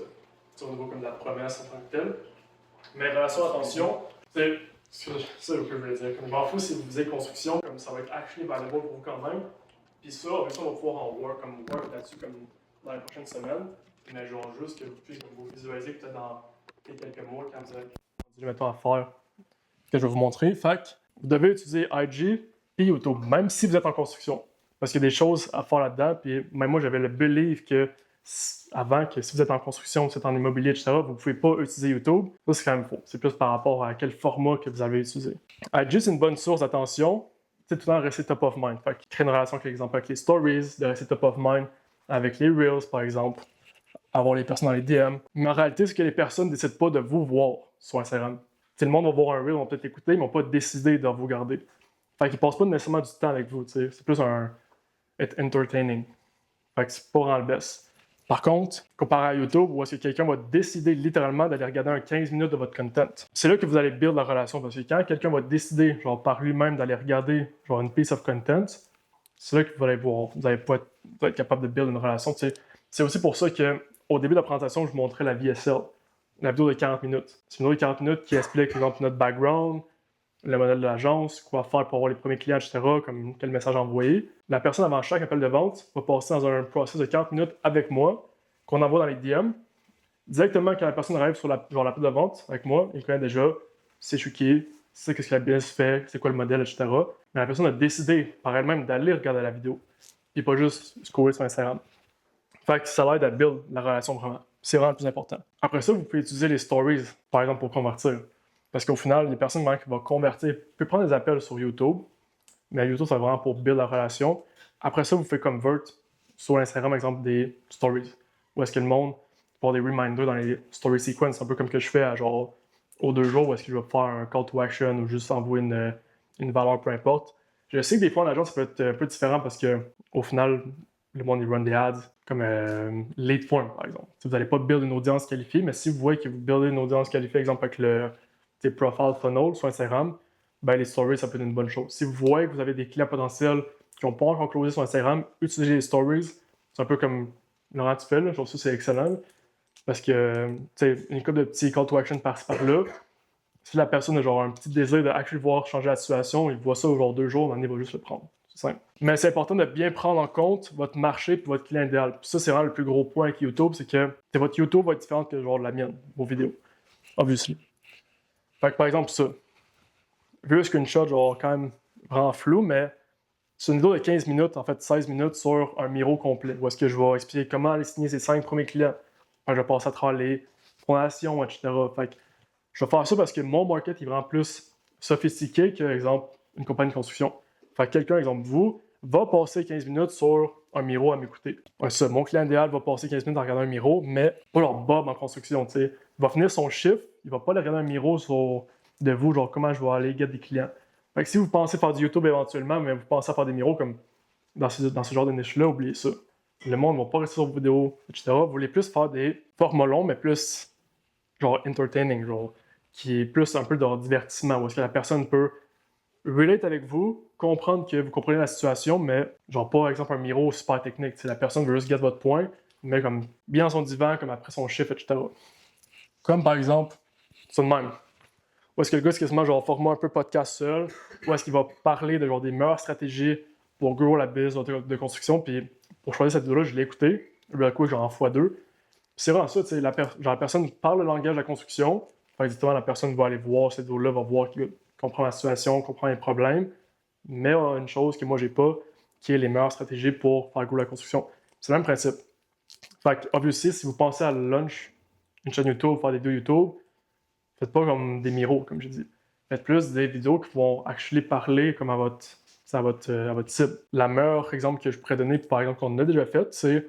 au niveau comme de la promesse en tant que telle. Mais relation, attention, c'est ça que je voulais dire. Comme je m'en fous si vous faisiez construction, comme ça va être actually valuable pour vous quand même. Puis ça, avec ça, on va pouvoir en work là-dessus comme dans les prochaines semaines. Mais genre juste que vous puissiez vous visualiser peut-être dans quelques mois quand vous allez mettons à faire que je vais vous montrer. Fait que vous devez utiliser IG et YouTube, même si vous êtes en construction. Parce qu'il y a des choses à faire là-dedans. Puis même moi, j'avais le belief que avant que si vous êtes en construction, si vous êtes en immobilier, etc., vous ne pouvez pas utiliser YouTube. Ça, c'est quand même faux. C'est plus par rapport à quel format que vous avez utilisé. IG, c'est une bonne source d'attention. C'est tout le temps rester top of mind. Fait que créer une relation, par exemple, avec les stories, de rester top of mind avec les reels, par exemple, avoir les personnes dans les DM. Mais en réalité, c'est que les personnes ne décident pas de vous voir sur Instagram. T'sais, le monde va voir un reel, ils vont peut-être écouter, mais ils vont pas décider de vous garder. Fait qu'ils passent pas nécessairement du temps avec vous. C'est plus un être entertaining. Fait que c'est pas vraiment le best. Par contre, comparé à YouTube, où est-ce que quelqu'un va décider littéralement d'aller regarder un 15 minutes de votre content, c'est là que vous allez build la relation. Parce que quand quelqu'un va décider, genre par lui-même, d'aller regarder genre une piece of content, c'est là que vous allez voir. Vous allez être capable de build une relation. T'sais. C'est aussi pour ça que au début de la présentation, je vous montrais la VSL, la vidéo de 40 minutes. C'est une vidéo de 40 minutes qui explique, par exemple, notre background, le modèle de l'agence, quoi faire pour avoir les premiers clients, etc., comme quel message envoyer. La personne, avant chaque appel de vente, va passer dans un process de 40 minutes avec moi, qu'on envoie dans les DM. Directement, quand la personne arrive sur l'appel de vente avec moi, il connaît déjà, c'est je suis qui, c'est qu'est-ce que la business fait, c'est quoi le modèle, etc. Mais la personne a décidé par elle-même d'aller regarder la vidéo, puis pas juste scroller sur Instagram. Fait que ça l'aide à build la relation vraiment. C'est vraiment le plus important. Après ça, vous pouvez utiliser les stories, par exemple, pour convertir. Parce qu'au final, les personnes qui vont convertir peuvent prendre des appels sur YouTube, mais YouTube, c'est vraiment pour build la relation. Après ça, vous faites convert sur Instagram, par exemple, des stories. Où est-ce que le monde va des reminders dans les story sequences, un peu comme que je fais à genre aux 2 jours, où est-ce que je vais faire un call to action ou juste envoyer une valeur, peu importe. Je sais que des fois, en agence, ça peut être un peu différent parce que au final, le monde, il run des ads comme lead form, par exemple. Si vous n'allez pas build une audience qualifiée, mais si vous voyez que vous buildez une audience qualifiée, exemple avec le profile funnel sur Instagram, ben les stories, ça peut être une bonne chose. Si vous voyez que vous avez des clients potentiels qui n'ont pas encore closé sur Instagram, utilisez les stories. C'est un peu comme Laurent tu fais, là. Je trouve ça c'est excellent. Parce que, tu sais, une couple de petits call to action par-ci par-là, si la personne a genre un petit désir de voir changer la situation, il voit ça au genre 2 jours, il va juste le prendre. C'est simple. Mais c'est important de bien prendre en compte votre marché et votre client idéal. Puis ça, c'est vraiment le plus gros point avec YouTube, c'est que votre YouTube va être différent que genre la mienne, vos vidéos. Obviously. Fait que par exemple, ça. Vu qu'une shot, genre quand même vraiment flou, mais c'est une vidéo de 15 minutes, en fait 16 minutes sur un miro complet, où est-ce que je vais expliquer comment aller signer ses 5 premiers clients. Enfin, je vais passer à travers les fondations, etc. Fait que je vais faire ça parce que mon market est vraiment plus sophistiqué que, exemple, une compagnie de construction. Fait que quelqu'un, exemple vous, va passer 15 minutes sur un miro à m'écouter. Ouais, ça, mon client idéal va passer 15 minutes à regarder un miro, mais pas leur Bob en construction, tu sais. Il va finir son chiffre, il va pas aller regarder un miro de vous, genre comment je vais aller get des clients. Fait que si vous pensez faire du YouTube éventuellement, mais vous pensez à faire des miros comme dans ce genre de niche-là, oubliez ça. Le monde ne va pas rester sur vos vidéos, etc. Vous voulez plus faire des formats longs, mais plus genre entertaining, genre qui est plus un peu de divertissement, où est-ce que la personne peut relate avec vous, comprendre que vous comprenez la situation, mais genre pas, par exemple, un miro super technique. La personne veut juste get votre point, mais comme bien dans son divan, comme après son chiffre, etc. Comme par exemple, c'est de même. Où est-ce que le gars, c'est quasiment genre format un peu podcast seul, où est-ce qu'il va parler de genre des meilleures stratégies pour grow la business de construction, puis pour choisir cette vidéo-là, je l'ai écouté, le coup, genre en x2. C'est vraiment ça, tu sais, la personne parle le langage de la construction, exactement, la personne va aller voir cette vidéo-là, va voir qu'il comprend la situation, comprend les problèmes, mais une chose que moi j'ai pas, qui est les meilleures stratégies pour faire grow la construction. C'est le même principe. Fait que, obviously, si vous pensez à launch une chaîne YouTube, faire des vidéos YouTube, faites pas comme des miros, comme je dis. Faites plus des vidéos qui vont actually parler comme à votre cible. La meilleure exemple que je pourrais donner, par exemple, qu'on a déjà fait, c'est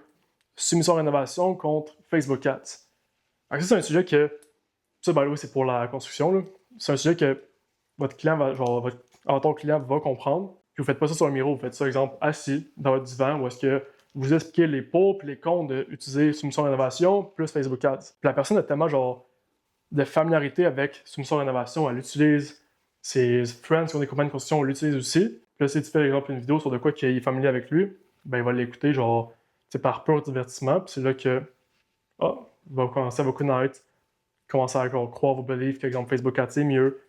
soumission rénovation contre Facebook Ads. Alors ça, c'est un sujet que, ça, by the way, c'est pour la construction, là. C'est un sujet que votre client va, genre, votre avatar client va comprendre. Puis vous faites pas ça sur un miro, vous faites ça, exemple, assis dans votre divan, où est-ce que vous expliquez les pour et les contre d'utiliser soumission rénovation plus Facebook Ads. Puis la personne a tellement, genre, de familiarité avec soumission rénovation, elle l'utilise. Ses friends qui ont des compagnies de construction l'utilisent aussi. Puis là, si tu fais, par exemple, une vidéo sur de quoi qui est familier avec lui, ben il va l'écouter, genre, par pur divertissement. Puis c'est là que, il va commencer à vous connaître, commencer à genre, croire vos beliefs, qu'exemple Facebook Ads c'est mieux.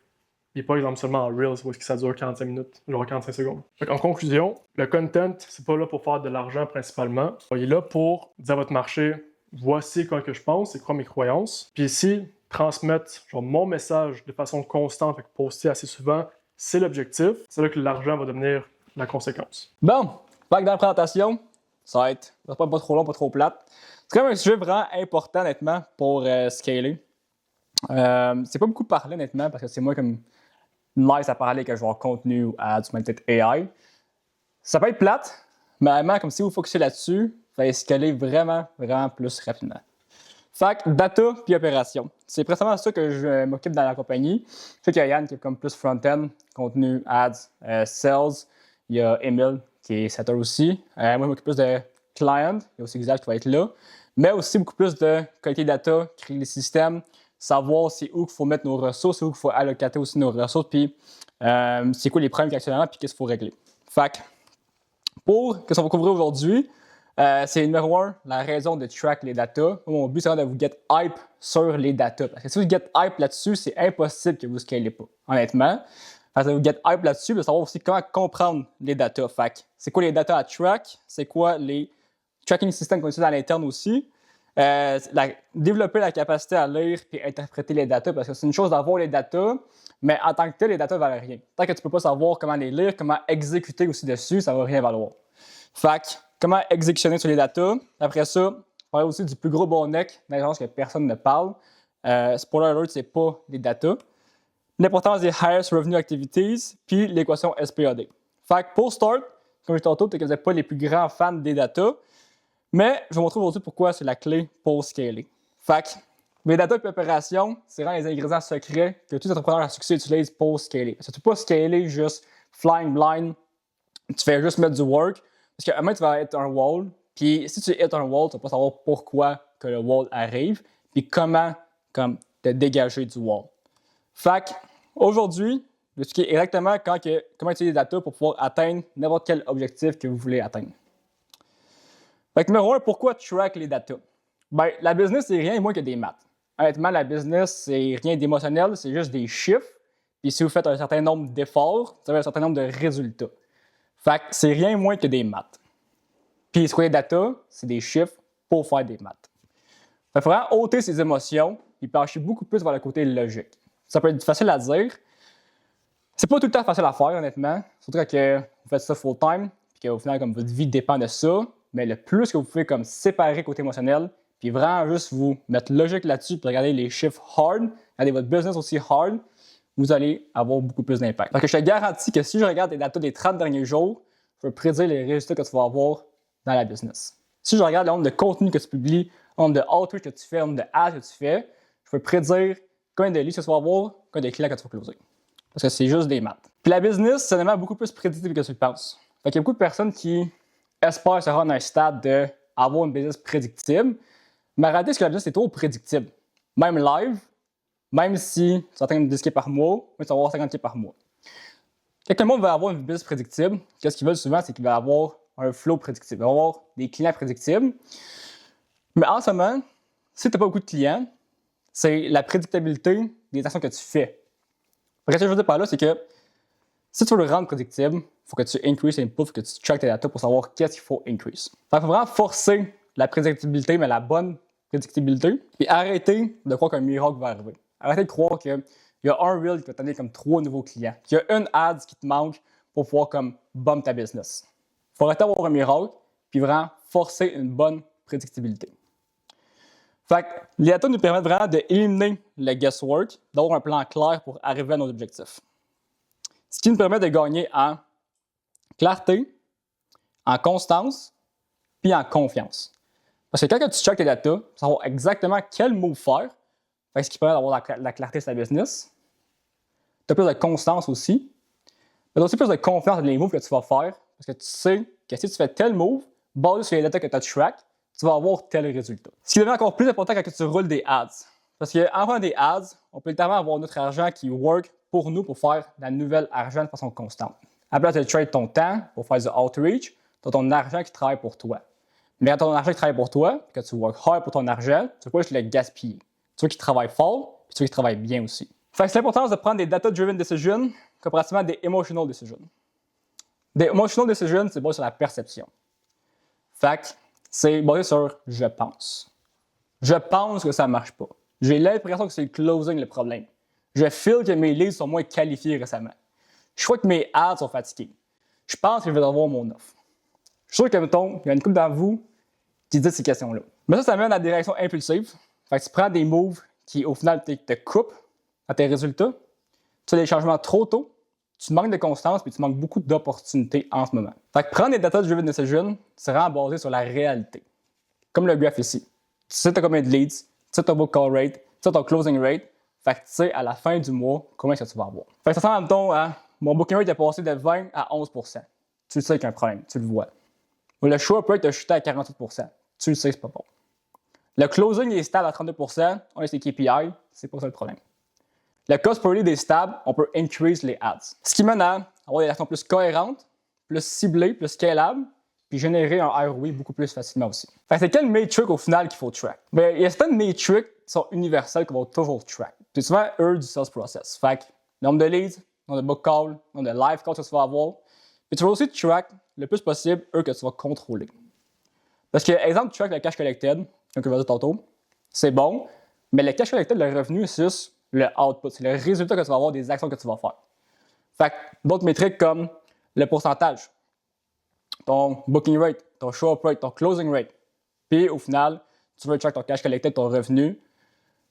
puis pas exemple seulement en Reels où est-ce que ça dure 45 minutes, genre 45 secondes. En conclusion, le content, c'est pas là pour faire de l'argent principalement. Il est là pour dire à votre marché, voici quoi que je pense, c'est quoi mes croyances. Puis ici, transmettre genre, mon message de façon constante, avec poster assez souvent, c'est l'objectif. C'est là que l'argent va devenir la conséquence. Bon, fait que dans la présentation, ça va être pas trop long, pas trop plate. C'est quand même un sujet vraiment important, honnêtement, pour scaler. C'est pas beaucoup parlé, honnêtement, parce que c'est moi comme nice à parler que je vois contenu ou ads ou même peut-être AI. Ça peut être plate, mais vraiment, comme si vous focussez là-dessus, vous allez scaler vraiment plus rapidement. Fait que data puis opération. C'est précisément ça que je m'occupe dans la compagnie. Je sais qu'il y a Yann qui est comme plus front-end, contenu, ads, sales. Il y a Emile qui est setter aussi. Moi, je m'occupe plus de client. Il y a aussi Xav qui va être là. Mais aussi beaucoup plus de qualité data, créer des systèmes, savoir c'est où qu'il faut mettre nos ressources, c'est où qu'il faut allocater aussi nos ressources, puis c'est quoi les problèmes qu'il y a actuellement, puis qu'est-ce qu'il faut régler. Fait que, pour qu'est-ce qu'on va couvrir aujourd'hui, c'est numéro 1, la raison de track les data. Mon but, c'est de vous get hype sur les data. Parce que si vous get hype là-dessus, c'est impossible que vous ne scalez pas, honnêtement. Fait que vous get hype là-dessus, de savoir aussi comment comprendre les data. Fait que, c'est quoi les data à track? C'est quoi les tracking systems qu'on utilise à l'interne aussi? Développer la capacité à lire et interpréter les data, parce que c'est une chose d'avoir les data, mais en tant que tel, les data ne valent rien. Tant que tu ne peux pas savoir comment les lire, comment exécuter aussi dessus, ça ne va rien valoir. Fait que, comment exécutionner sur les data. Après ça, on parle aussi du plus gros bottleneck, d'agence que personne ne parle. Spoiler alert, c'est pas les data. L'importance des highest revenue activities, puis l'équation SPAD. Fait que pour start, comme je disais tantôt, peut-être que vous n'êtes pas les plus grands fans des data, mais je vais vous montrer aujourd'hui pourquoi c'est la clé pour scaler. Fait que les data et opérations, c'est vraiment les ingrédients secrets que tous les entrepreneurs à succès utilisent pour scaler. Parce que tu ne peux pas scaler juste flying blind, tu fais juste mettre du work, parce qu'à un moment, tu vas être un wall, puis si tu hits un wall, tu ne vas pas savoir pourquoi que le wall arrive, puis comment te dégager du wall. Fait qu'aujourd'hui, je vais expliquer exactement comment utiliser les data pour pouvoir atteindre n'importe quel objectif que vous voulez atteindre. Fait que numéro 1, pourquoi track les data? Ben, la business, c'est rien de moins que des maths. Honnêtement, la business, c'est rien d'émotionnel, c'est juste des chiffres. Puis si vous faites un certain nombre d'efforts, vous avez un certain nombre de résultats. Fait que c'est rien moins que des maths. Puis c'est quoi les data? C'est des chiffres pour faire des maths. Fait qu'il faut vraiment ôter ses émotions et pencher beaucoup plus vers le côté logique. Ça peut être facile à dire. C'est pas tout le temps facile à faire, honnêtement. Surtout quand vous faites ça full-time, puis qu'au final, comme votre vie dépend de ça. Mais le plus que vous pouvez comme séparer côté émotionnel, puis vraiment juste vous mettre logique là-dessus, puis regarder les chiffres hard, regarder votre business aussi hard, vous allez avoir beaucoup plus d'impact. Parce que je te garantis que si je regarde les datas des 30 derniers jours, je peux prédire les résultats que tu vas avoir dans la business. Si je regarde le nombre de contenus que tu publies, le nombre de outreach que tu fais, le nombre de ads que tu fais, je peux prédire combien de leads que tu vas avoir, combien de clients que tu vas closer. Parce que c'est juste des maths. Puis la business, c'est vraiment beaucoup plus prédictible que tu le penses. Fait qu'il y a beaucoup de personnes qui espèrent se rendre à un stade d'avoir une business prédictible. Mais en réalité, ce que la business est trop prédictible. Même live, même si tu atteins 10K par mois, tu vas avoir 50K par mois. Quand le monde veut avoir une business prédictible, ce qu'ils veulent souvent, c'est qu'ils veulent avoir un flow prédictible. Ils veulent avoir des clients prédictibles. Mais en ce moment, si tu n'as pas beaucoup de clients, c'est la prédictibilité des actions que tu fais. Ce que je veux dire par là, c'est que si tu veux le rendre prédictible, il faut que tu increase input, il faut que tu track tes data pour savoir qu'est-ce qu'il faut increase. Il faut vraiment forcer la prédictibilité, mais la bonne prédictibilité, et arrêter de croire qu'un miracle va arriver. Arrêtez de croire qu'il y a un reel qui va t'amener comme 3 nouveaux clients, qu'il y a une ad qui te manque pour pouvoir comme bump ta business. Il faut arrêter d'avoir un miracle, puis vraiment forcer une bonne prédictibilité. Fait que les data nous permettent vraiment d'éliminer le guesswork, d'avoir un plan clair pour arriver à nos objectifs. Ce qui nous permet de gagner en clarté, en constance, puis en confiance. Parce que quand tu checkes tes data, tu vas savoir exactement quel move faire, ce qui permet d'avoir la clarté sur ta business. Tu as plus de constance aussi. Tu as aussi plus de confiance dans les moves que tu vas faire, parce que tu sais que si tu fais tel move, basé sur les data que tu as track, tu vas avoir tel résultat. Ce qui devient encore plus important quand tu roules des ads. Parce qu'en faisant des ads, on peut littéralement avoir notre argent qui work pour nous pour faire de la nouvelle argent de façon constante. Après, tu trades ton temps pour faire du outreach, tu as ton argent qui travaille pour toi. Mais quand ton argent qui travaille pour toi, que tu work hard pour ton argent, tu ne veux pas juste le gaspiller. Tu veux qu'il travaille fort, puis tu veux qu'il travaille bien aussi. Fait que c'est l'importance de prendre des data-driven decisions comparativement à des emotional decisions. Des emotional decisions, c'est basé sur la perception. Fait que c'est basé sur « je pense ». Je pense que ça ne marche pas. J'ai l'impression que c'est le closing le problème. Je feel que mes leads sont moins qualifiés récemment. Je crois que mes ads sont fatigués. Je pense que je vais avoir mon offre. Je suis sûr que, mettons, il y a une couple d'entre vous qui dit ces questions-là. Mais ça mène à des réactions impulsives. Fait que tu prends des moves qui, au final, te coupent à tes résultats. Tu fais des changements trop tôt. Tu manques de constance et tu manques beaucoup d'opportunités en ce moment. Fait que prendre des data-driven decisions, c'est vraiment basé sur la réalité. Comme le graph ici. Tu sais t'as combien de leads, tu sais ton book call rate, tu sais ton closing rate. Fait que tu sais à la fin du mois combien que tu vas avoir. Fait que ça ressemble mettons à mon booking rate est passé de 20 à 11%. Tu le sais qu'il y a un problème, tu le vois. Le show-up rate a chuté à 48%. Tu le sais, c'est pas bon. Le closing est stable à 32%, on a ses KPI, c'est pas ça le problème. Le cost per lead est stable, on peut increase les ads. Ce qui mène à avoir des actions plus cohérentes, plus ciblées, plus scalables, puis générer un ROI beaucoup plus facilement aussi. Fait que c'est quelle métrique au final qu'il faut track? Bien, il y a certaines métriques qui sont universelles qu'on va toujours track. C'est souvent eux du sales process. Fait que nombre de leads, nombre de book call, nombre de live calls que tu vas avoir. Puis tu vas aussi track le plus possible eux que tu vas contrôler. Parce que, exemple, tu track le cash collected, comme je vais dire tantôt, c'est bon, mais le cash collected, le revenu, c'est juste le output, c'est le résultat que tu vas avoir des actions que tu vas faire. Fait que d'autres métriques comme le pourcentage, ton booking rate, ton show-up rate, ton closing rate. Puis au final, tu veux track ton cash collected, ton revenu,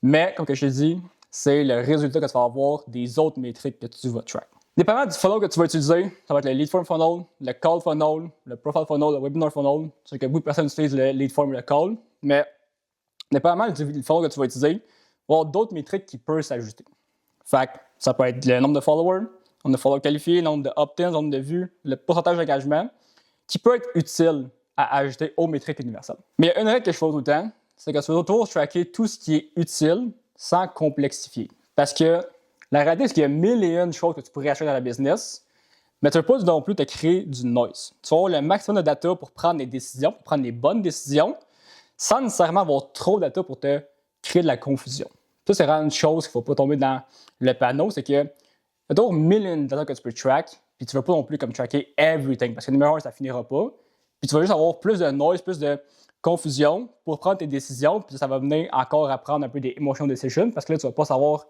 mais comme je t'ai dit, c'est le résultat que tu vas avoir des autres métriques que tu vas track. Dépendamment du funnel que tu vas utiliser, ça va être le lead form funnel, le call funnel, le profile funnel, le webinar funnel. C'est que beaucoup de personnes utilisent le lead form et le call, mais dépendamment du funnel que tu vas utiliser, il va y avoir d'autres métriques qui peuvent s'ajuster. Fait que ça peut être le nombre de followers, le nombre de followers qualifiés, le nombre de opt-ins, le nombre de vues, le pourcentage d'engagement, qui peut être utile à ajouter aux métriques universelles. Mais il y a une règle que je fais tout le temps, c'est que tu vas toujours tracker tout ce qui est utile sans complexifier. Parce que la réalité, c'est qu'il y a mille et une choses que tu pourrais acheter dans la business, mais tu ne veux pas non plus te créer du noise. Tu vas avoir le maximum de data pour prendre des décisions, pour prendre les bonnes décisions, sans nécessairement avoir trop de data pour te créer de la confusion. Ça, c'est vraiment une chose qu'il ne faut pas tomber dans le panneau, c'est que y a toujours mille et une data que tu peux track, puis tu ne veux pas non plus comme tracker everything, parce que numéro un, ça ne finira pas. Puis tu vas juste avoir plus de noise, plus de confusion pour prendre tes décisions, puis ça va venir encore à prendre un peu des emotional decisions, parce que là, tu ne vas pas savoir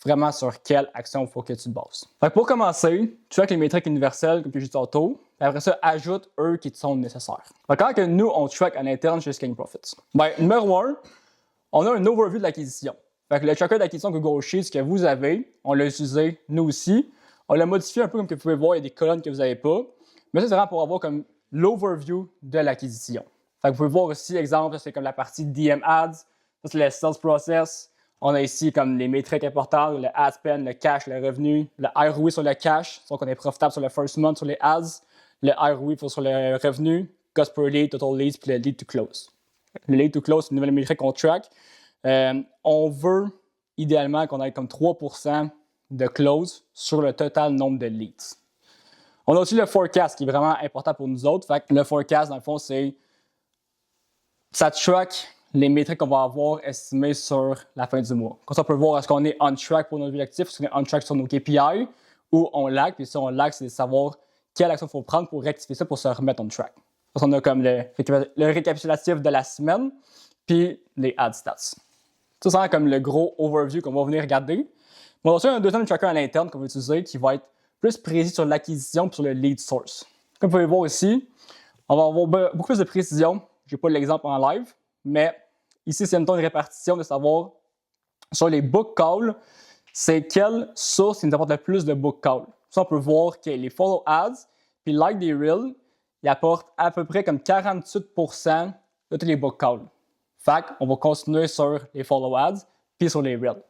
vraiment sur quelle action il faut que tu te bases. Fait que pour commencer, tu track les métriques universelles, comme je disais tantôt, et après ça, ajoute eux qui te sont nécessaires. Fait que quand que nous, on track à l'interne chez Scaling Profits, bien, numéro un, on a un overview de l'acquisition. Fait que le tracker d'acquisition Google Sheets que vous avez, on l'a utilisé nous aussi. On l'a modifié un peu comme que vous pouvez voir, il y a des colonnes que vous n'avez pas. Mais ça, c'est vraiment pour avoir comme l'overview de l'acquisition. Fait que vous pouvez voir aussi, exemple, c'est comme la partie DM Ads, ça c'est le sales process. On a ici comme les métriques importantes, le ad spend, le cash, le revenu, le ROI sur le cash, donc on est profitable sur le first month sur les ads, le ROI sur le revenu, cost per lead, total leads, puis le lead to close. Le lead to close, c'est une nouvelle métrique qu'on track. On veut idéalement qu'on ait comme 3% de close sur le total nombre de leads. On a aussi le forecast qui est vraiment important pour nous autres. Fait que le forecast, dans le fond, ça track les métriques qu'on va avoir estimées sur la fin du mois. Comme ça, on peut voir est-ce qu'on est on track pour nos objectifs, est-ce qu'on est on track sur nos KPI ou on lag. Puis si on lag, c'est de savoir quelle action il faut prendre pour rectifier ça pour se remettre on track. Parce qu'on a comme le récapitulatif de la semaine puis les ad stats. Ça, c'est comme le gros overview qu'on va venir regarder. On a aussi un deuxième tracker à l'interne qu'on va utiliser qui va être plus précis sur l'acquisition et sur le lead source. Comme vous pouvez voir ici, on va avoir beaucoup plus de précision. Je n'ai pas l'exemple en live, mais ici, c'est une répartition de savoir sur les book calls, c'est quelle source qui nous apporte le plus de book calls. Ça, on peut voir que les follow ads puis like des reels, ils apportent à peu près comme 48% de tous les book calls. Fait qu'on va continuer sur les follow ads puis sur les reels.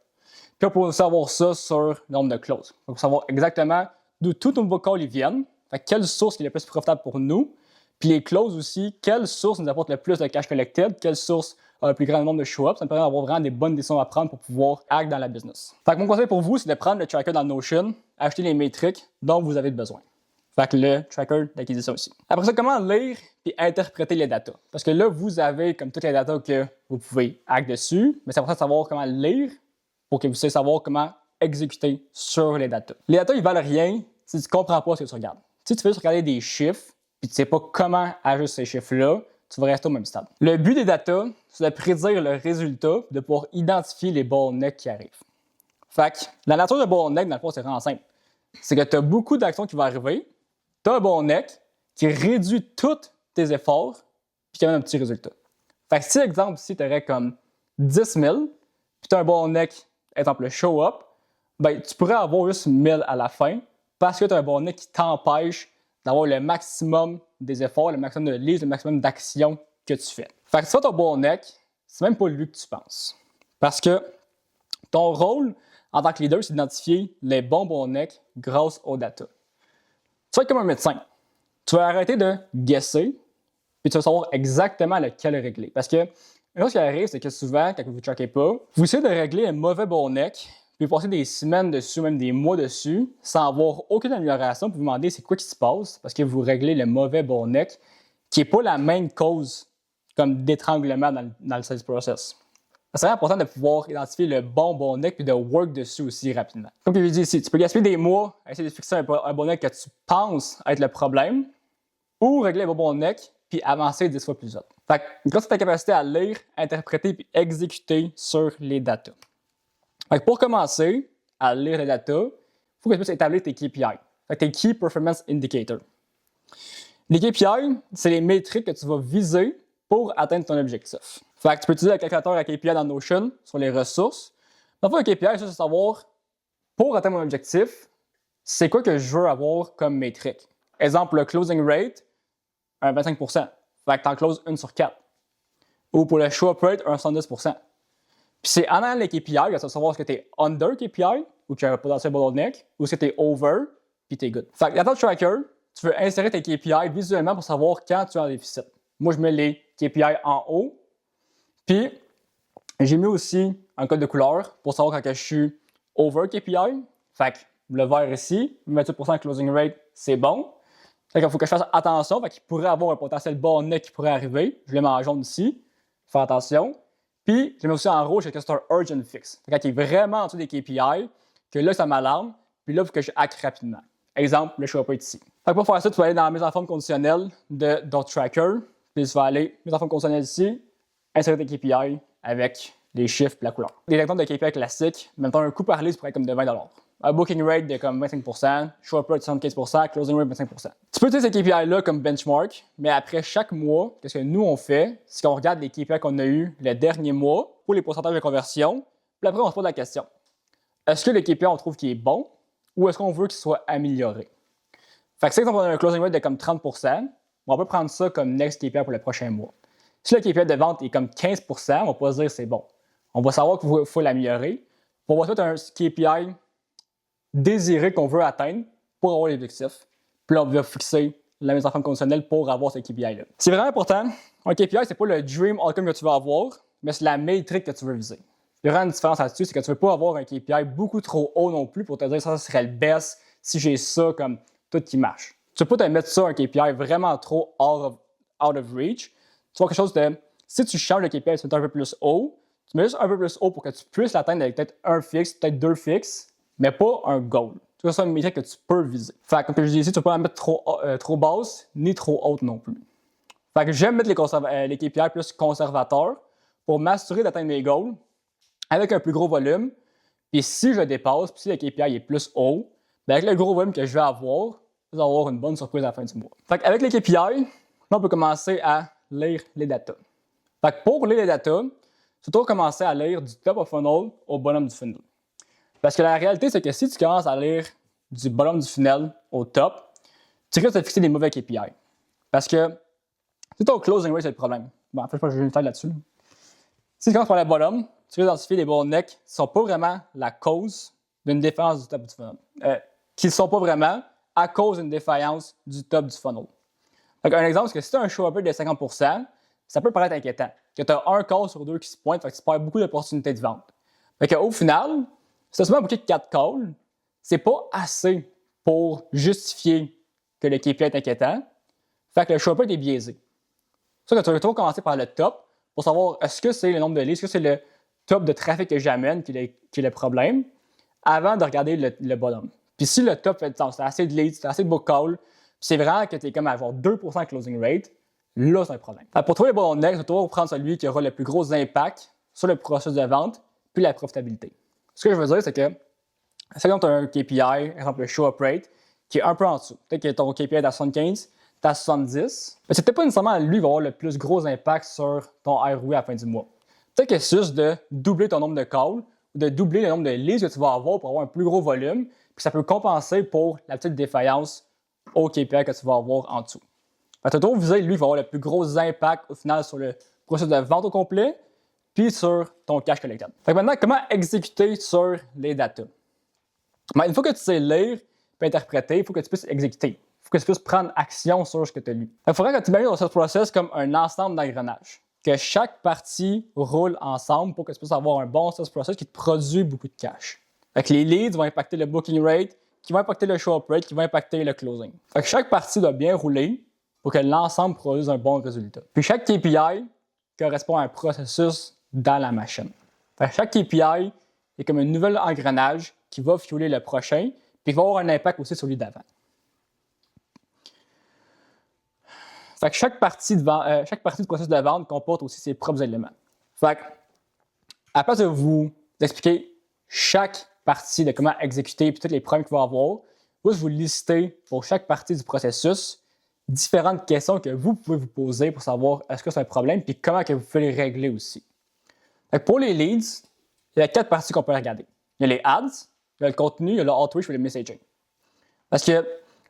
Puis on peut aussi avoir ça sur le nombre de closes. On peut savoir exactement d'où tous nos book calls viennent. Fait quelle source est la plus profitable pour nous. Puis les closes aussi, quelle source nous apporte le plus de cash collected, quelle source a le plus grand nombre de show-ups. Ça me permet d'avoir vraiment des bonnes décisions à prendre pour pouvoir act dans la business. Fait que mon conseil pour vous, c'est de prendre le tracker dans Notion, acheter les métriques dont vous avez besoin. Fait que le tracker d'acquisition aussi. Après ça, comment lire et interpréter les datas? Parce que là, vous avez comme toutes les datas que vous pouvez act dessus, mais c'est important de savoir comment lire pour que vous puissiez savoir comment exécuter sur les datas. Les datas, ils valent rien si tu comprends pas ce que tu regardes. Si tu veux regarder des chiffres, puis tu sais pas comment agir ces chiffres-là, tu vas rester au même stade. Le but des datas, c'est de prédire le résultat, de pouvoir identifier les bottlenecks qui arrivent. Fait que la nature de bottleneck, dans le fond, c'est vraiment simple. C'est que tu as beaucoup d'actions qui vont arriver, tu as un bottleneck qui réduit tous tes efforts, puis qui amène un petit résultat. Fait que si, exemple, ici, tu aurais comme 10 000, puis tu as un bottleneck, exemple le show up, ben, tu pourrais avoir juste 1000 à la fin parce que tu as un bottleneck qui t'empêche d'avoir le maximum des efforts, le maximum de leads, le maximum d'actions que tu fais. Fait que si tu fais ton bottleneck, c'est même pas lui que tu penses. Parce que ton rôle en tant que leader, c'est d'identifier les bons bottlenecks grâce aux data. Tu vas être comme un médecin. Tu vas arrêter de guesser, puis tu vas savoir exactement lequel régler. Parce que une chose qui arrive, c'est que souvent, quand vous ne traquez pas, vous essayez de régler un mauvais bottleneck, puis passer des semaines dessus, même des mois dessus, sans avoir aucune amélioration, puis vous demander c'est quoi qui se passe, parce que vous réglez le mauvais bottleneck, qui n'est pas la même cause comme d'étranglement dans le sales process. C'est vraiment important de pouvoir identifier le bon bottleneck puis de work dessus aussi rapidement. Comme je l'ai dit ici, tu peux gaspiller des mois à essayer de fixer un bottleneck que tu penses être le problème, ou régler le bon bottleneck puis avancer 10 fois plus vite. Fait que, grâce à ta capacité à lire, interpréter puis exécuter sur les datas. Fait que pour commencer à lire les datas, il faut que tu puisses établir tes KPI. Fait que tes Key Performance Indicators. Les KPI, c'est les métriques que tu vas viser pour atteindre ton objectif. Fait que tu peux utiliser le calculateur à KPI dans Notion sur les ressources. Dans le fond, le KPI, c'est savoir, pour atteindre mon objectif, c'est quoi que je veux avoir comme métrique. Exemple, le closing rate, un 25%. Fait que tu en closes 1 sur 4. Ou pour le show-up rate, un 70%. Puis c'est en allant les KPI que tu vas savoir si tu es under KPI ou tu as un potentiel bottleneck ou si tu es over puis tu es good. Fait que dans ton tracker, tu veux insérer tes KPI visuellement pour savoir quand tu es en déficit. Moi, je mets les KPI en haut. Puis j'ai mis aussi un code de couleur pour savoir quand je suis over KPI. Fait que le vert ici, 28% closing rate, c'est bon. Fait qu'il faut que je fasse attention. Fait qu'il pourrait avoir un potentiel bottleneck qui pourrait arriver. Je l'ai mis en jaune ici. Faire attention. Puis, je mets aussi en rouge, c'est que c'est un urgent fix. Quand il est vraiment en dessous des KPI, que là, ça m'alarme, puis là, il faut que je hack rapidement. Exemple, le show up rate ici. Fait que pour faire ça, tu vas aller dans la mise en forme conditionnelle de tracker, puis tu vas aller mise en forme conditionnelle ici, insérer tes KPI avec les chiffres et la couleur. Des exemples de KPI classiques, mettons un coût par lead, ça pourrait être comme de 20 $. Un booking rate de comme 25%, show up rate de 75%, closing rate de 25%. Tu peux utiliser ces KPI-là comme benchmark, mais après chaque mois, ce que nous on fait, c'est qu'on regarde les KPI qu'on a eu le dernier mois pour les pourcentages de conversion, puis après on se pose la question. Est-ce que le KPI on trouve qu'il est bon ou est-ce qu'on veut qu'il soit amélioré? Fait que si on a un closing rate de comme 30%, on peut prendre ça comme next KPI pour le prochain mois. Si le KPI de vente est comme 15%, on va pas se dire c'est bon. On va savoir qu'il faut l'améliorer. On va faire un KPI désiré qu'on veut atteindre pour avoir l'objectif. Puis là, on va fixer la mise en forme conditionnelle pour avoir ce KPI-là. C'est vraiment important. Un KPI, c'est pas le dream outcome que tu veux avoir, mais c'est la métrique que tu veux viser. Il y aura une différence là-dessus, c'est que tu ne veux pas avoir un KPI beaucoup trop haut non plus pour te dire ça serait le best si j'ai ça comme tout qui marche. Tu ne veux pas te mettre ça un KPI vraiment trop out of reach. Tu vois quelque chose de, si tu changes le KPI, tu mets un peu plus haut, tu mets juste un peu plus haut pour que tu puisses l'atteindre avec peut-être un fixe, peut-être 2 fixes, mais pas un goal. Tu vois, c'est une métrique que tu peux viser. Fait que, comme je dis ici, tu ne peux pas la mettre trop basse ni trop haute non plus. Fait que j'aime mettre les KPI plus conservateurs pour m'assurer d'atteindre mes goals avec un plus gros volume. Puis si je dépasse, puis si le KPI est plus haut, bien avec le gros volume que je vais avoir, je vais avoir une bonne surprise à la fin du mois. Fait qu'avec les KPI, là, on peut commencer à lire les datas. Fait que pour lire les datas, tu dois commencer à lire du top of funnel au bottom du funnel. Parce que la réalité, c'est que si tu commences à lire du bottom du funnel au top, tu risques de fixer des mauvais KPI. Parce que si ton closing rate, c'est le problème. Bon, en fait, je pense que j'ai une taille là-dessus. Si tu commences par le bottom, tu risques d'identifier des bottlenecks qui ne sont pas vraiment la cause d'une défaillance du top du funnel. Qui ne sont pas vraiment à cause d'une défaillance du top du funnel. Donc, un exemple, c'est que si tu as un show-up rate de 50%, ça peut paraître inquiétant. Que tu as un call sur 2 qui se pointe, fait que tu perds beaucoup d'opportunités de vente. Fait qu'au final, si tu as seulement booké 4 calls, c'est pas assez pour justifier que le KPI est inquiétant. Fait que le show-up rate est biaisé. C'est ça que tu vas toujours commencer par le top pour savoir est-ce que c'est le nombre de leads, est-ce que c'est le top de trafic que j'amène qui est le problème, avant de regarder le bottom. Puis si le top fait du sens, c'est assez de leads, c'est assez de book call, c'est vraiment que tu es comme à avoir 2% closing rate, là, c'est un problème. Pour trouver le bottleneck, tu vas toujours prendre celui qui aura le plus gros impact sur le processus de vente puis la profitabilité. Ce que je veux dire, c'est que, c'est comme tu as un KPI, par exemple le show-up rate, qui est un peu en dessous. Peut-être que ton KPI est à 75, tu es à 70, mais c'est peut-être pas nécessairement lui qui va avoir le plus gros impact sur ton ROI à la fin du mois. Peut-être que c'est juste de doubler ton nombre de calls ou de doubler le nombre de leads que tu vas avoir pour avoir un plus gros volume, puis ça peut compenser pour la petite défaillance au KPI que tu vas avoir en dessous. Tu as toujours visé lui qui va avoir le plus gros impact au final sur le processus de vente au complet, puis sur ton cash collected. Fait que maintenant, comment exécuter sur les data? Une fois que tu sais lire et interpréter, il faut que tu puisses exécuter. Il faut que tu puisses prendre action sur ce que tu as lu. Il faudrait que tu imagines dans ce processus comme un ensemble d'engrenages. Que chaque partie roule ensemble pour que tu puisses avoir un bon sales process qui te produit beaucoup de cash. Fait que les leads vont impacter le booking rate, qui vont impacter le show-up rate, qui vont impacter le closing. Fait que chaque partie doit bien rouler pour que l'ensemble produise un bon résultat. Puis chaque KPI correspond à un processus dans la machine. Fait que chaque KPI est comme un nouvel engrenage qui va fueler le prochain, puis qui va avoir un impact aussi sur lui d'avant. Fait que chaque partie du processus de vente comporte aussi ses propres éléments. Fait que, à place de vous expliquer chaque partie de comment exécuter et tous les problèmes qu'il va y avoir, vous listez pour chaque partie du processus différentes questions que vous pouvez vous poser pour savoir est-ce que c'est un problème et comment que vous pouvez les régler aussi. Fait que pour les leads, il y a 4 parties qu'on peut regarder. Il y a les ads, il y a le contenu, il y a le outreach et le messaging. Parce que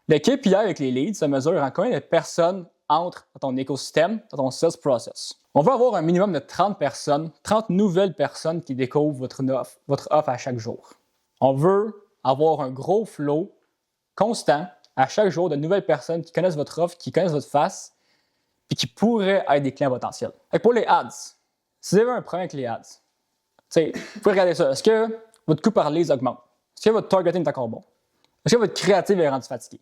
le KPI avec les leads, ça mesure en combien de personnes entrent dans ton écosystème, dans ton sales process. On veut avoir un minimum de 30 personnes, 30 nouvelles personnes qui découvrent votre offre à chaque jour. On veut avoir un gros flow constant à chaque jour de nouvelles personnes qui connaissent votre offre, qui connaissent votre face, puis qui pourraient être des clients potentiels. Et pour les ads, si vous avez un problème avec les ads, vous pouvez regarder ça. Est-ce que votre coût par leads augmente? Est-ce que votre targeting est encore bon? Est-ce que votre créative est rendu fatigué?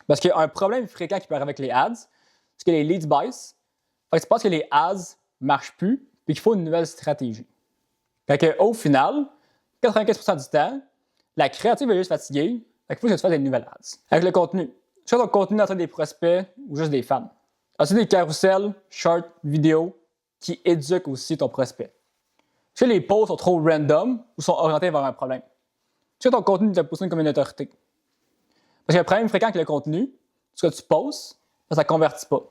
Parce qu'un problème fréquent qui peut arriver avec les ads, c'est que les leads baissent. Fait que tu penses que les ads ne marchent plus et qu'il faut une nouvelle stratégie. Fait qu'au final, 95% du temps, la créative est juste fatiguée. Fait qu'il faut que tu fasses des nouvelles ads. Avec le contenu, est-ce que ton contenu est des prospects ou juste des fans? As-tu des carousels, shorts, vidéos qui éduquent aussi ton prospect? Est-ce que les posts sont trop random ou sont orientés vers un problème? Est-ce que ton contenu te positionne comme une autorité? Parce que le problème fréquent avec le contenu, ce que tu postes, ça ne convertit pas.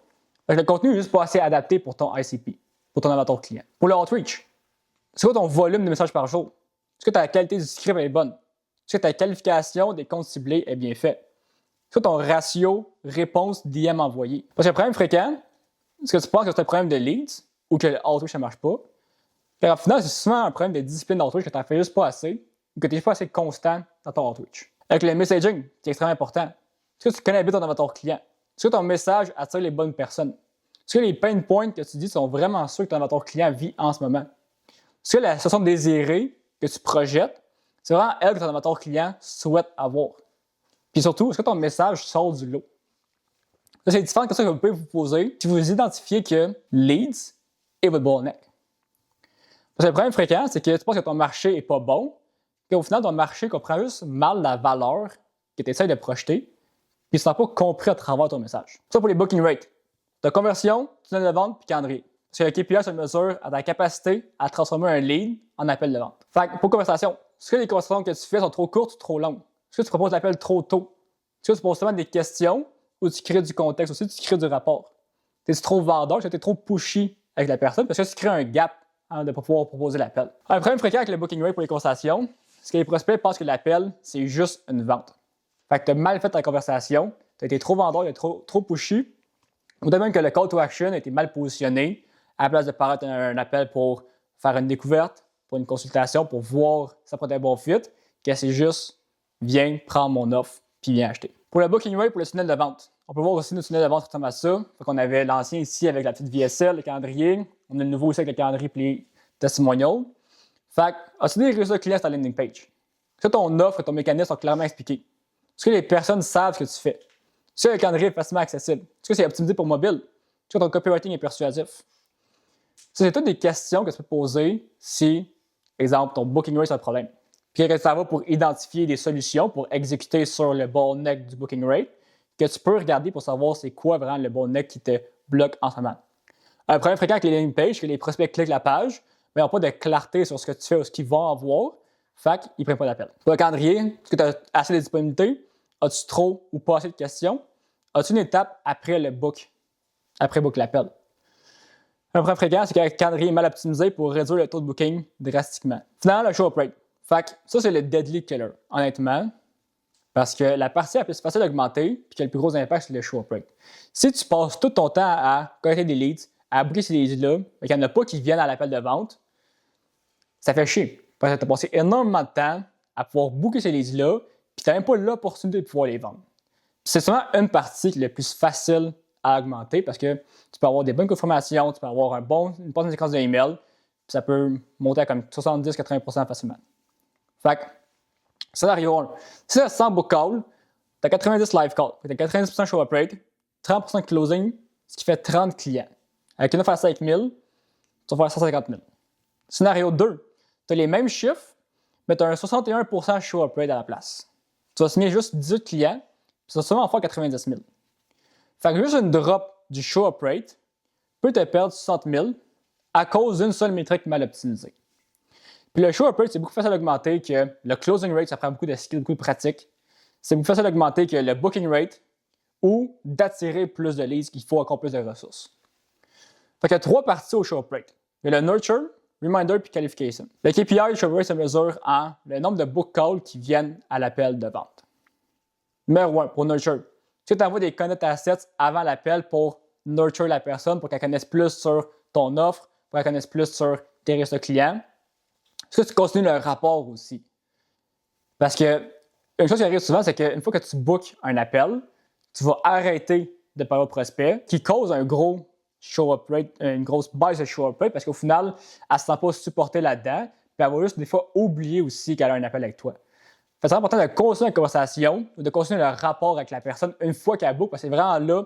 Fait que le contenu n'est juste pas assez adapté pour ton ICP, pour ton avatar client. Pour le outreach, c'est quoi ton volume de messages par jour? Est-ce que ta qualité du script est bonne? Est-ce que ta qualification des comptes ciblés est bien faite? Est-ce que ton ratio réponse DM envoyé? Parce que le problème fréquent, est-ce que tu penses que c'est un problème de leads ou que le outreach ne marche pas? Car au final, c'est souvent un problème de discipline d'outreach que tu n'en fais juste pas assez ou que tu n'es pas assez constant dans ton outreach. Avec le messaging, qui est extrêmement important. Est-ce que tu connais bien ton avatar client? Est-ce que ton message attire les bonnes personnes? Est-ce que les pain points que tu dis sont vraiment ceux que ton avatar client vit en ce moment? Est-ce que la situation désirée que tu projettes, c'est vraiment elle que ton avatar client souhaite avoir? Puis surtout, est-ce que ton message sort du lot? Ça, c'est différentes questions que vous pouvez vous poser si vous identifiez que leads est votre bottleneck. Parce que le problème fréquent, c'est que tu penses que ton marché n'est pas bon, puis au final, ton marché comprend juste mal la valeur que tu essaies de projeter, puis ne sera pas compris à travers ton message. Ça pour les booking rates. Ta conversion, tunnel de vente, puis calendrier. Parce que le KPI se mesure à ta capacité à transformer un lead en appel de vente. Fait que pour conversation, est-ce que les conversations que tu fais sont trop courtes ou trop longues? Est-ce que tu proposes l'appel trop tôt? Est-ce que tu poses seulement des questions ou tu crées du contexte aussi, tu crées du rapport? Es-tu trop vendeur? Est-ce que tu es trop pushy avec la personne? Parce que tu crées un gap de ne pas pouvoir proposer l'appel. Un problème fréquent avec le booking rate pour les conversations, c'est que les prospects pensent que l'appel, c'est juste une vente. Fait que tu as mal fait ta conversation, tu as été trop vendeur, tu as trop pushy, ou même que le call to action a été mal positionné, à la place de paraître un appel pour faire une découverte, pour une consultation, pour voir si ça pourrait être un bon fit, que c'est juste viens, prends mon offre, puis viens acheter. Pour le booking rate, pour le tunnel de vente, on peut voir aussi nos tunnels de vente ressemblent à ça. Fait qu'on avait l'ancien ici avec la petite VSL, le calendrier. On a le nouveau ici avec le calendrier et les testimonials. Fait que, as-tu des résultats clients sur ta landing page? Est-ce que ton offre et ton mécanisme sont clairement expliqués? Est-ce que les personnes savent ce que tu fais? Est-ce que le calendrier est facilement accessible? Est-ce que c'est optimisé pour mobile? Est-ce que ton copywriting est persuasif? C'est toutes des questions que tu peux poser si, exemple, ton booking rate c'est un problème. Puis que ça va pour identifier des solutions pour exécuter sur le bottleneck du booking rate, que tu peux regarder pour savoir c'est quoi vraiment le bottleneck qui te bloque en ce moment. Un problème fréquent avec les landing pages, que les prospects cliquent la page, mais ils n'ont pas de clarté sur ce que tu fais ou ce qu'ils vont en voir, fait qu'ils ne prennent pas d'appel. Pour le calendrier, est-ce que tu as assez de disponibilité? As-tu trop ou pas assez de questions? As-tu une étape après le book, après book l'appel? Un problème fréquent, c'est que le calendrier est mal optimisé pour réduire le taux de booking drastiquement. Finalement, le show-up rate. Fait que ça, c'est le deadly killer, honnêtement, parce que la partie la plus facile d'augmenter et qui a le plus gros impact, c'est le show-up rate. Si tu passes tout ton temps à collecter des leads, à booker ces leads-là, mais qu'il n'y en a pas qui viennent à l'appel de vente, ça fait chier. Parce que tu as passé énormément de temps à pouvoir booker ces leads-là, puis tu n'as même pas l'opportunité de pouvoir les vendre. Puis c'est seulement une partie qui est le plus facile à augmenter parce que tu peux avoir des bonnes confirmations, tu peux avoir une bonne séquence d'email, puis ça peut monter à comme 70-80% facilement. Fait que, scénario 1. Si tu as 100 book calls, tu as 90 live calls, tu as 90% show-up rate, 30% de closing, ce qui fait 30 clients. Avec une offre à 5 000, tu vas faire 150 000. Scénario 2. Tu as les mêmes chiffres, mais tu as un 61% show-up rate à la place. Tu vas signer juste 18 clients, puis tu vas seulement en faire 90 000. Fait que juste une drop du show-up rate peut te perdre 60 000 à cause d'une seule métrique mal optimisée. Puis le show-up rate, c'est beaucoup plus facile d'augmenter que le closing rate, ça prend beaucoup de skills, beaucoup de pratique. C'est beaucoup plus facile d'augmenter que le booking rate ou d'attirer plus de leads, qu'il faut encore plus de ressources. Fait qu'il y a 3 parties au show-up rate. Il y a le nurture, reminder puis qualification. Le KPI, le show-up rate, se mesure en le nombre de book calls qui viennent à l'appel de vente. Numéro 1, pour nurture. Tu envoies des connect assets avant l'appel pour nurture la personne, pour qu'elle connaisse plus sur ton offre, pour qu'elle connaisse plus sur tes restes clients. Est-ce que tu continues le rapport aussi? Parce que une chose qui arrive souvent, c'est qu'une fois que tu bookes un appel, tu vas arrêter de parler au prospect, qui cause un gros show-up rate, une grosse baisse de show-up rate, parce qu'au final, elle ne se sent pas supportée là-dedans, puis elle va juste des fois oublier aussi qu'elle a un appel avec toi. C'est important de continuer la conversation, de continuer le rapport avec la personne une fois qu'elle book, parce que c'est vraiment là,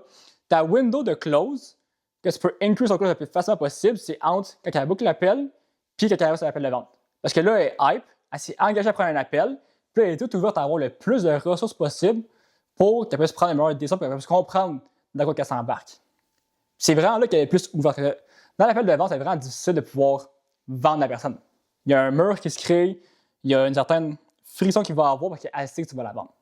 ta window de close, que tu peux increase son close le plus facilement possible, c'est entre quand elle book l'appel, puis quand elle arrive sur l'appel de vente. Parce que là, elle est hype, elle s'est engagée à prendre un appel, puis elle est toute ouverte à avoir le plus de ressources possible pour qu'elle puisse prendre les meilleures décisions, pour qu'elle puisse comprendre dans quoi qu'elle s'embarque. C'est vraiment là qu'elle est plus ouverte. Dans l'appel de vente, c'est vraiment difficile de pouvoir vendre la personne. Il y a un mur qui se crée, il y a une certaine friction qu'il va avoir parce qu'elle sait que tu vas la vendre.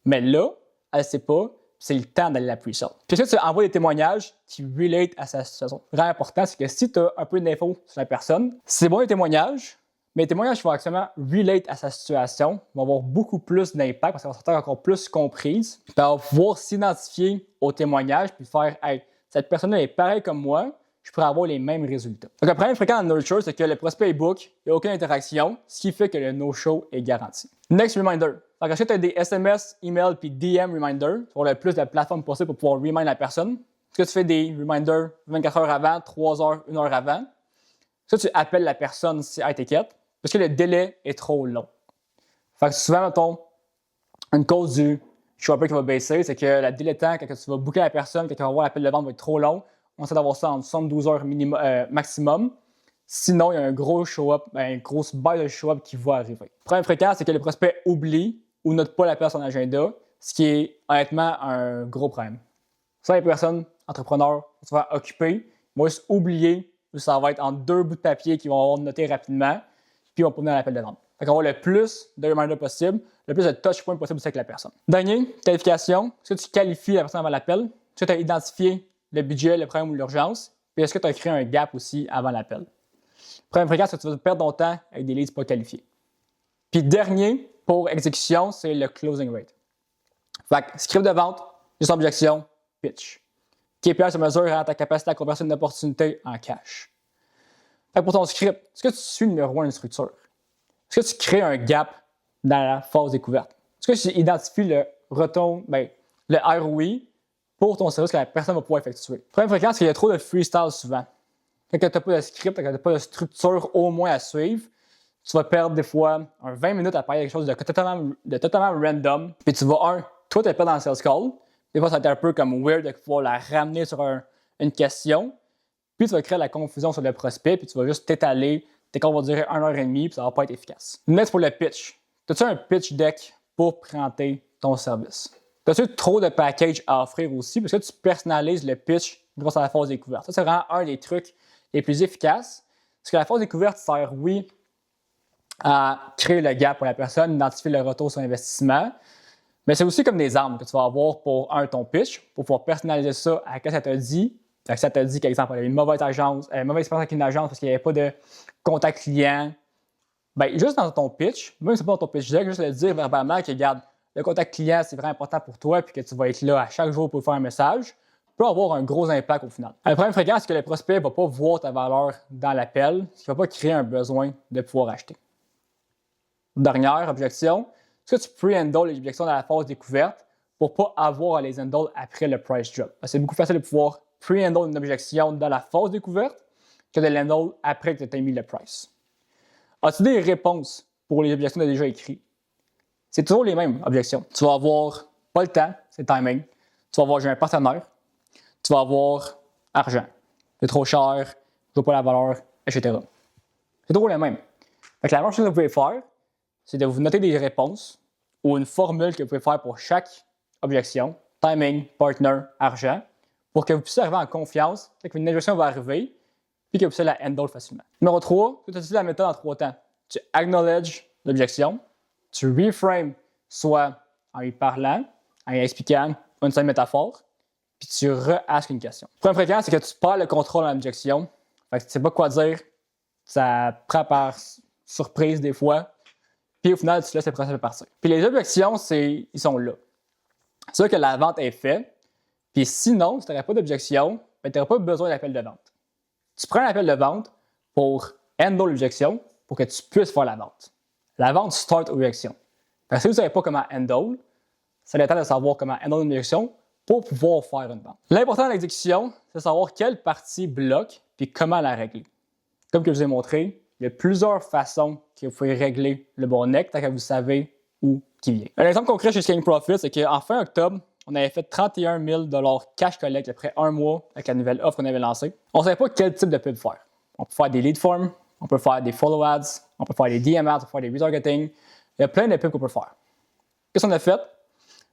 Mais là, elle ne sait pas, c'est le temps d'aller la pre-sell. Puis est-ce que tu envoies des témoignages qui relate à sa situation? Vraiment important, c'est que si tu as un peu d'infos sur la personne, c'est bon les témoignages, mais les témoignages qui vont actuellement relate à sa situation vont avoir beaucoup plus d'impact parce qu'elle va se sentir encore plus comprise. Puis elle va pouvoir s'identifier aux témoignages puis faire « Hey, cette personne-là est pareille comme moi, je pourrais avoir les mêmes résultats. » Donc, le problème fréquent en nurture, c'est que le prospect est book, il n'y a aucune interaction, ce qui fait que le no-show est garanti. Next reminder. Donc, ensuite, tu as des SMS, email puis DM reminder pour le plus de plateformes possible pour pouvoir remind la personne. Est-ce que tu fais des reminders 24 heures avant, 3 heures, 1 heure avant? Est-ce que tu appelles la personne à étiquette? Parce que le délai est trop long. Fait que souvent, mettons, une cause du show-up qui va baisser, c'est que le délai de temps, quand tu vas booker la personne, quand tu vas voir l'appel de vente va être trop long. On essaie d'avoir ça en 72 heures maximum. Sinon, il y a un gros show-up, une grosse baisse de show-up qui va arriver. Le problème fréquent, c'est que le prospect oublie ou note pas l'appel sur son agenda, ce qui est honnêtement un gros problème. Ça, les personnes, entrepreneurs, vont se faire occuper, vont juste oublier, ça va être en 2 bouts de papier qu'ils vont avoir noté rapidement, puis ils vont pas venir à l'appel de vente. Fait qu'on va avoir le plus de reminders possible, le plus de touch points possible avec la personne. Dernier, qualification. Est-ce que tu qualifies la personne avant l'appel? Est-ce que tu as identifié le budget, le problème ou l'urgence? Puis est-ce que tu as créé un gap aussi avant l'appel? Le problème fréquent, c'est que tu vas perdre ton temps avec des leads pas qualifiés. Puis dernier, pour exécution, c'est le closing rate. Fait que script de vente, gestion d'objection, pitch. KPI se mesure à ta capacité à convertir une opportunité en cash. Fait que pour ton script, est-ce que tu suis le numéro 1 d'une structure? Est-ce que tu crées un gap dans la phase découverte? Est-ce que tu identifies le ROI pour ton service que la personne va pouvoir effectuer? Le problème fréquent, c'est qu'il y a trop de freestyle souvent. Quand tu n'as pas de script, quand tu n'as pas de structure au moins à suivre, tu vas perdre des fois 20 minutes à parler de quelque chose de totalement random. Puis tu vas, toi, tu es pas dans le sales call. Des fois, ça va être un peu comme weird de pouvoir la ramener sur une question. Puis tu vas créer de la confusion sur le prospect, puis tu vas juste t'étaler. Tes calls vont durer 1 heure et demie, puis ça va pas être efficace. Next, pour le pitch. As-tu un pitch deck pour présenter ton service? As-tu trop de packages à offrir aussi? Parce que tu personnalises le pitch grâce à la phase découverte. Ça, c'est vraiment un des trucs les plus efficaces. Parce que la phase découverte sert, oui, à créer le gap pour la personne, identifier le retour sur investissement, mais c'est aussi comme des armes que tu vas avoir pour, ton pitch, pour pouvoir personnaliser ça à ce que ça te dit. Fait que ça te dit qu'exemple, il y avait une mauvaise expérience avec une agence parce qu'il n'y avait pas de contact client. Bien, juste dans ton pitch, même si ce n'est pas dans ton pitch deck, juste le dire verbalement que, regarde, le contact client, c'est vraiment important pour toi et que tu vas être là à chaque jour pour faire un message, peut avoir un gros impact au final. Le problème fréquent, c'est que le prospect ne va pas voir ta valeur dans l'appel, ce qui ne va pas créer un besoin de pouvoir acheter. Dernière objection, est-ce que tu pre-handle les objections dans la phase découverte pour ne pas avoir à les handle après le price drop? C'est beaucoup plus facile de pouvoir pre-handle une objection dans la phase découverte que de l'handle après que tu aies mis le price. As-tu des réponses pour les objections que tu as déjà écrites? C'est toujours les mêmes objections. Tu vas avoir pas le temps, c'est le timing. Tu vas avoir j'ai un partenaire. Tu vas avoir argent. C'est trop cher, je ne vois pas la valeur, etc. C'est toujours les mêmes. Fait que la meilleure chose que vous pouvez faire, c'est de vous noter des réponses ou une formule que vous pouvez faire pour chaque objection, timing, partner, argent, pour que vous puissiez arriver en confiance, qu'une objection va arriver, puis que vous puissiez la handle facilement. Numéro 3, tu utilises la méthode en 3 temps. Tu acknowledge l'objection, tu reframes soit en lui parlant, en lui expliquant une seule métaphore, puis tu re-asks une question. Le problème fréquent, c'est que tu perds le contrôle en objection. Fait que tu ne sais pas quoi dire, ça prend par surprise des fois, puis au final, tu laisses le processus partir. Puis les objections, ils sont là. C'est sûr que la vente est faite, puis sinon, si tu n'aurais pas d'objection, tu n'aurais pas besoin d'appel de vente. Tu prends l'appel de vente pour handle l'objection pour que tu puisses faire la vente. La vente start objection. Fait que si vous ne savez pas comment handle, c'est le temps de savoir comment handle une objection pour pouvoir faire une vente. L'important dans l'exécution, c'est de savoir quelle partie bloque puis comment la régler. Comme que je vous ai montré, il y a plusieurs façons que vous pouvez régler le bottleneck tant que vous savez où qui vient. Un exemple concret chez Scaling Profit, c'est qu'en fin octobre, on avait fait 31 000 cash collect après un mois avec la nouvelle offre qu'on avait lancée. On ne savait pas quel type de pub faire. On peut faire des lead forms, on peut faire des follow ads, on peut faire des DM ads, on peut faire des retargeting. Il y a plein de pubs qu'on peut faire. Qu'est-ce qu'on a fait?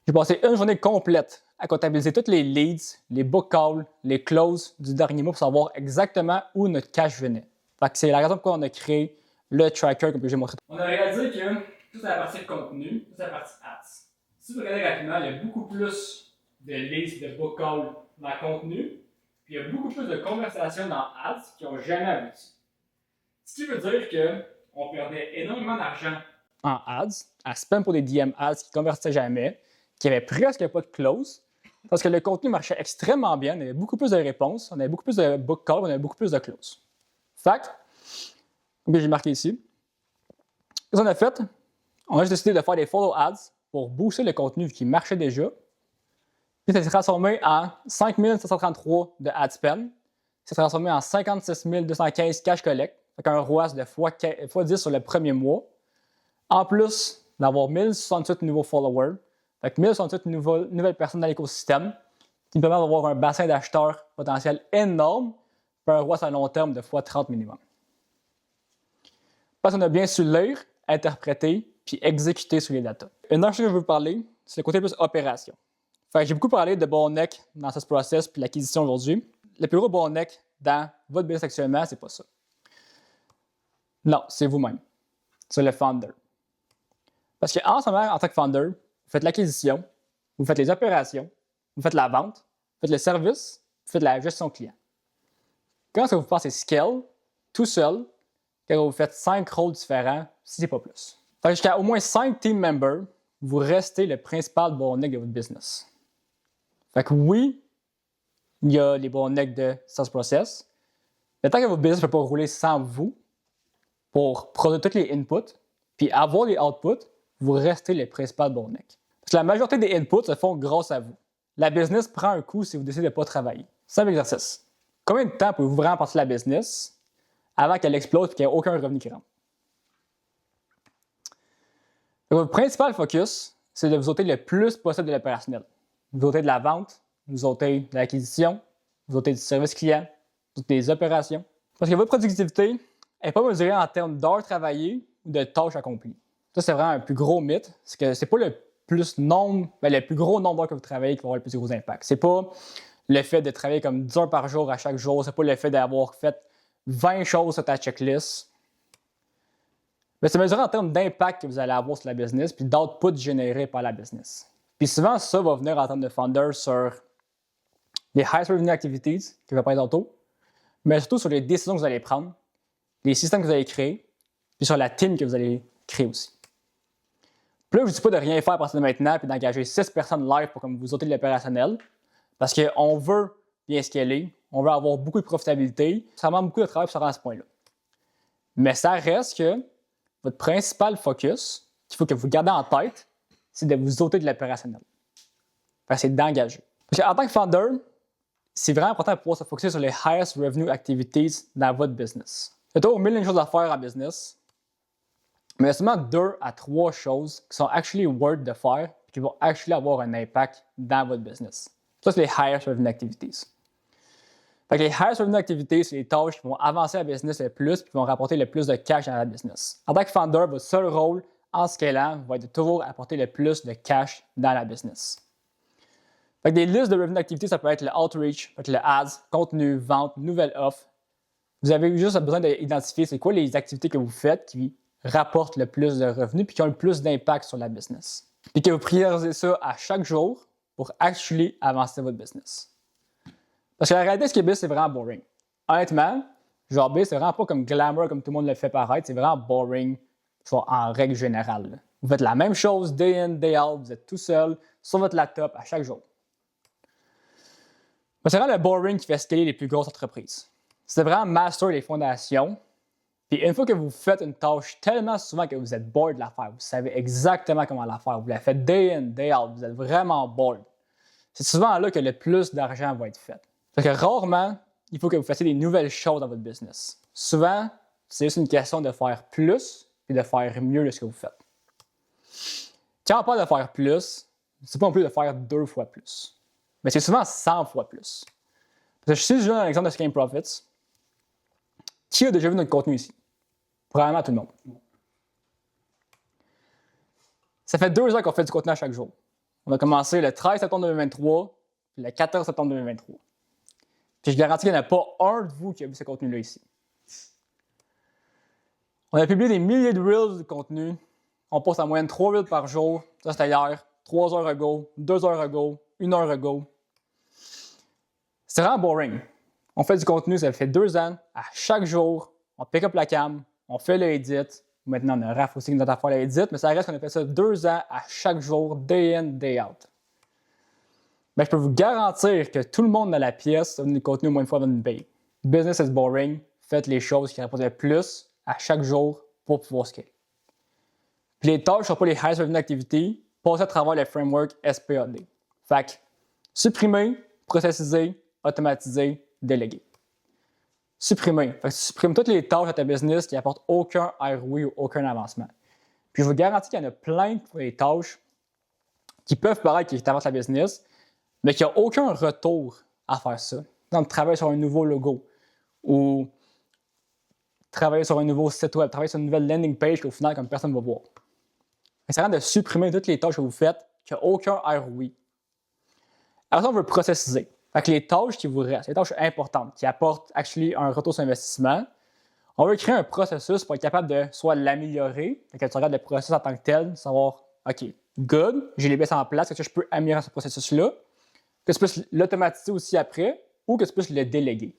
J'ai passé une journée complète à comptabiliser tous les leads, les book calls, les closes du dernier mois pour savoir exactement où notre cash venait. C'est la raison pour laquelle on a créé le tracker comme j'ai montré. On a réalisé que toute la partie contenu, toute la partie ads. Si vous regardez rapidement, il y a beaucoup plus de leads, de book calls dans le contenu, puis il y a beaucoup plus de conversations dans ads qui n'ont jamais abouti. Ce qui veut dire qu'on perdait énormément d'argent en ads, à spam pour des DM ads qui ne convertissaient jamais, qui n'avaient presque pas de close, parce que le contenu marchait extrêmement bien, on avait beaucoup plus de réponses, on avait beaucoup plus de book calls, on avait beaucoup plus de close. Fact, comme j'ai marqué ici, qu'est-ce qu'on a fait? On a juste décidé de faire des follow ads pour booster le contenu qui marchait déjà. Puis ça s'est transformé en 5 733 de ad spend. Ça s'est transformé en 56 215 cash collect, avec un ROAS de x10 sur le premier mois. En plus d'avoir 1068 nouveaux followers, avec 1068 nouvelles personnes dans l'écosystème, qui nous permet d'avoir un bassin d'acheteurs potentiel énorme pour un ROAS à long terme de x30 minimum. Parce qu'on a bien su lire, interpréter, puis exécuter sur les datas. Une autre chose que je veux vous parler, c'est le côté plus opération. J'ai beaucoup parlé de bottleneck dans ce process puis l'acquisition aujourd'hui. Le plus gros bottleneck dans votre business actuellement, c'est pas ça. Non, c'est vous-même. C'est le founder. Parce qu'en ce moment, en tant que founder, vous faites l'acquisition, vous faites les opérations, vous faites la vente, vous faites le service, vous faites la gestion client. Quand est-ce que vous passez scale tout seul, quand vous faites 5 rôles différents, si c'est pas plus. Jusqu'à au moins 5 team members, vous restez le principal bottleneck de votre business. Oui, il y a les bottlenecks de sales process, mais tant que votre business ne peut pas rouler sans vous, pour produire tous les inputs, puis avoir les outputs, vous restez le principal bottleneck. Parce que la majorité des inputs se font grâce à vous. La business prend un coup si vous décidez de ne pas travailler. Simple exercice. Combien de temps pouvez-vous vraiment partir la business avant qu'elle explose et qu'il n'y ait aucun revenu qui rentre? Votre principal focus, c'est de vous ôter le plus possible de l'opérationnel. Vous ôter de la vente, vous ôter de l'acquisition, vous ôter du service client, vous ôter des opérations. Parce que votre productivité n'est pas mesurée en termes d'heures travaillées ou de tâches accomplies. Ça, c'est vraiment un plus gros mythe. C'est que c'est pas le plus gros nombre d'heures que vous travaillez qui va avoir le plus gros impact. C'est pas le fait de travailler comme 10 heures par jour à chaque jour. C'est pas le fait d'avoir fait 20 choses sur ta checklist. Mais c'est mesuré en termes d'impact que vous allez avoir sur la business puis d'output généré par la business. Puis souvent, ça va venir en termes de founder sur les highest revenue activities, que je vais parler tantôt, mais surtout sur les décisions que vous allez prendre, les systèmes que vous allez créer, puis sur la team que vous allez créer aussi. Puis là, je ne dis pas de rien faire à partir de maintenant puis d'engager 6 personnes live pour comme vous ôter de l'opérationnel, parce qu'on veut bien scaler, on veut avoir beaucoup de profitabilité, ça demande beaucoup de travail pour se rendre à ce point-là. Mais ça reste que votre principal focus, qu'il faut que vous gardez en tête, c'est de vous ôter de l'opérationnel. C'est d'engager. Parce qu'en tant que founder, c'est vraiment important de pouvoir se focaliser sur les highest revenue activities dans votre business. Il y a toujours 1000 choses à faire en business, mais il y a seulement 2 à 3 choses qui sont actually worth de faire et qui vont actually avoir un impact dans votre business. Ça, c'est les highest revenue activities. Fait que les highest revenue activities, c'est les tâches qui vont avancer la business le plus et qui vont rapporter le plus de cash dans la business. En tant que founder, votre seul rôle en scalant va être de toujours apporter le plus de cash dans la business. Fait que des listes de revenue activities, ça peut être le outreach, le ads, contenu, vente, nouvelle offre. Vous avez juste besoin d'identifier c'est quoi les activités que vous faites qui rapportent le plus de revenus et qui ont le plus d'impact sur la business. Puis que vous priorisez ça à chaque jour pour actually avancer votre business. Parce que la réalité, ce qui est c'est vraiment boring. Honnêtement, genre B, c'est vraiment pas comme glamour comme tout le monde le fait paraître, c'est vraiment boring en règle générale. Là. Vous faites la même chose day in, day out, vous êtes tout seul sur votre laptop à chaque jour. C'est vraiment le boring qui fait scaler les plus grosses entreprises. C'est vraiment master les fondations. Puis une fois que vous faites une tâche tellement souvent que vous êtes bored de la faire, vous savez exactement comment la faire, vous la faites day in, day out, vous êtes vraiment bored. C'est souvent là que le plus d'argent va être fait. Fait que rarement, il faut que vous fassiez des nouvelles choses dans votre business. Souvent, c'est juste une question de faire plus et de faire mieux de ce que vous faites. Quand on parle de faire plus, c'est pas non plus de faire 2 fois plus. Mais c'est souvent 100 fois plus. Parce que si je donne un exemple de Scam Profits, qui a déjà vu notre contenu ici? Probablement tout le monde. Ça fait 2 ans qu'on fait du contenu à chaque jour. On a commencé le 13 septembre 2023 et le 14 septembre 2023. Puis je garantis qu'il n'y en a pas un de vous qui a vu ce contenu-là ici. On a publié des milliers de reels de contenu. On poste en moyenne 3 reels par jour. Ça, c'était hier. 3 heures ago, 2 heures ago, 1 heure ago. C'est vraiment boring. On fait du contenu, ça fait 2 ans. À chaque jour, on pick up la cam, on fait le edit. Maintenant, on a Raph aussi qui nous a fait l'edit, mais ça reste qu'on a fait ça 2 ans à chaque jour, day in, day out. Mais je peux vous garantir que tout le monde dans la pièce a du contenu au moins une fois dans une paye. Business is boring. Faites les choses qui rapportent le plus à chaque jour pour pouvoir scaler. Puis les tâches ne sont pas les highest revenue activities. Passez à travers le framework SPAD. Fait que supprimer, processiser, automatiser, déléguer. Supprimer. Fait que tu supprimes toutes les tâches à ta business qui n'apportent aucun ROI ou aucun avancement. Puis je vous garantis qu'il y en a plein de tâches qui peuvent paraître qui avancent la business, mais qui n'ont aucun retour à faire ça. Donc, travailler sur un nouveau logo ou travailler sur un nouveau site web, travailler sur une nouvelle landing page qu'au final, comme personne ne va voir. C'est vraiment de supprimer toutes les tâches que vous faites qui n'ont aucun ROI. Alors ça, on veut processiser. Fait que les tâches qui vous restent, les tâches importantes, qui apportent actually un retour sur investissement, on veut créer un processus pour être capable de soit l'améliorer, quand tu regardes le processus en tant que tel, savoir, OK, good, j'ai les baisses en place, est-ce que je peux améliorer ce processus-là, que tu puisses l'automatiser aussi après, ou que tu puisses le déléguer.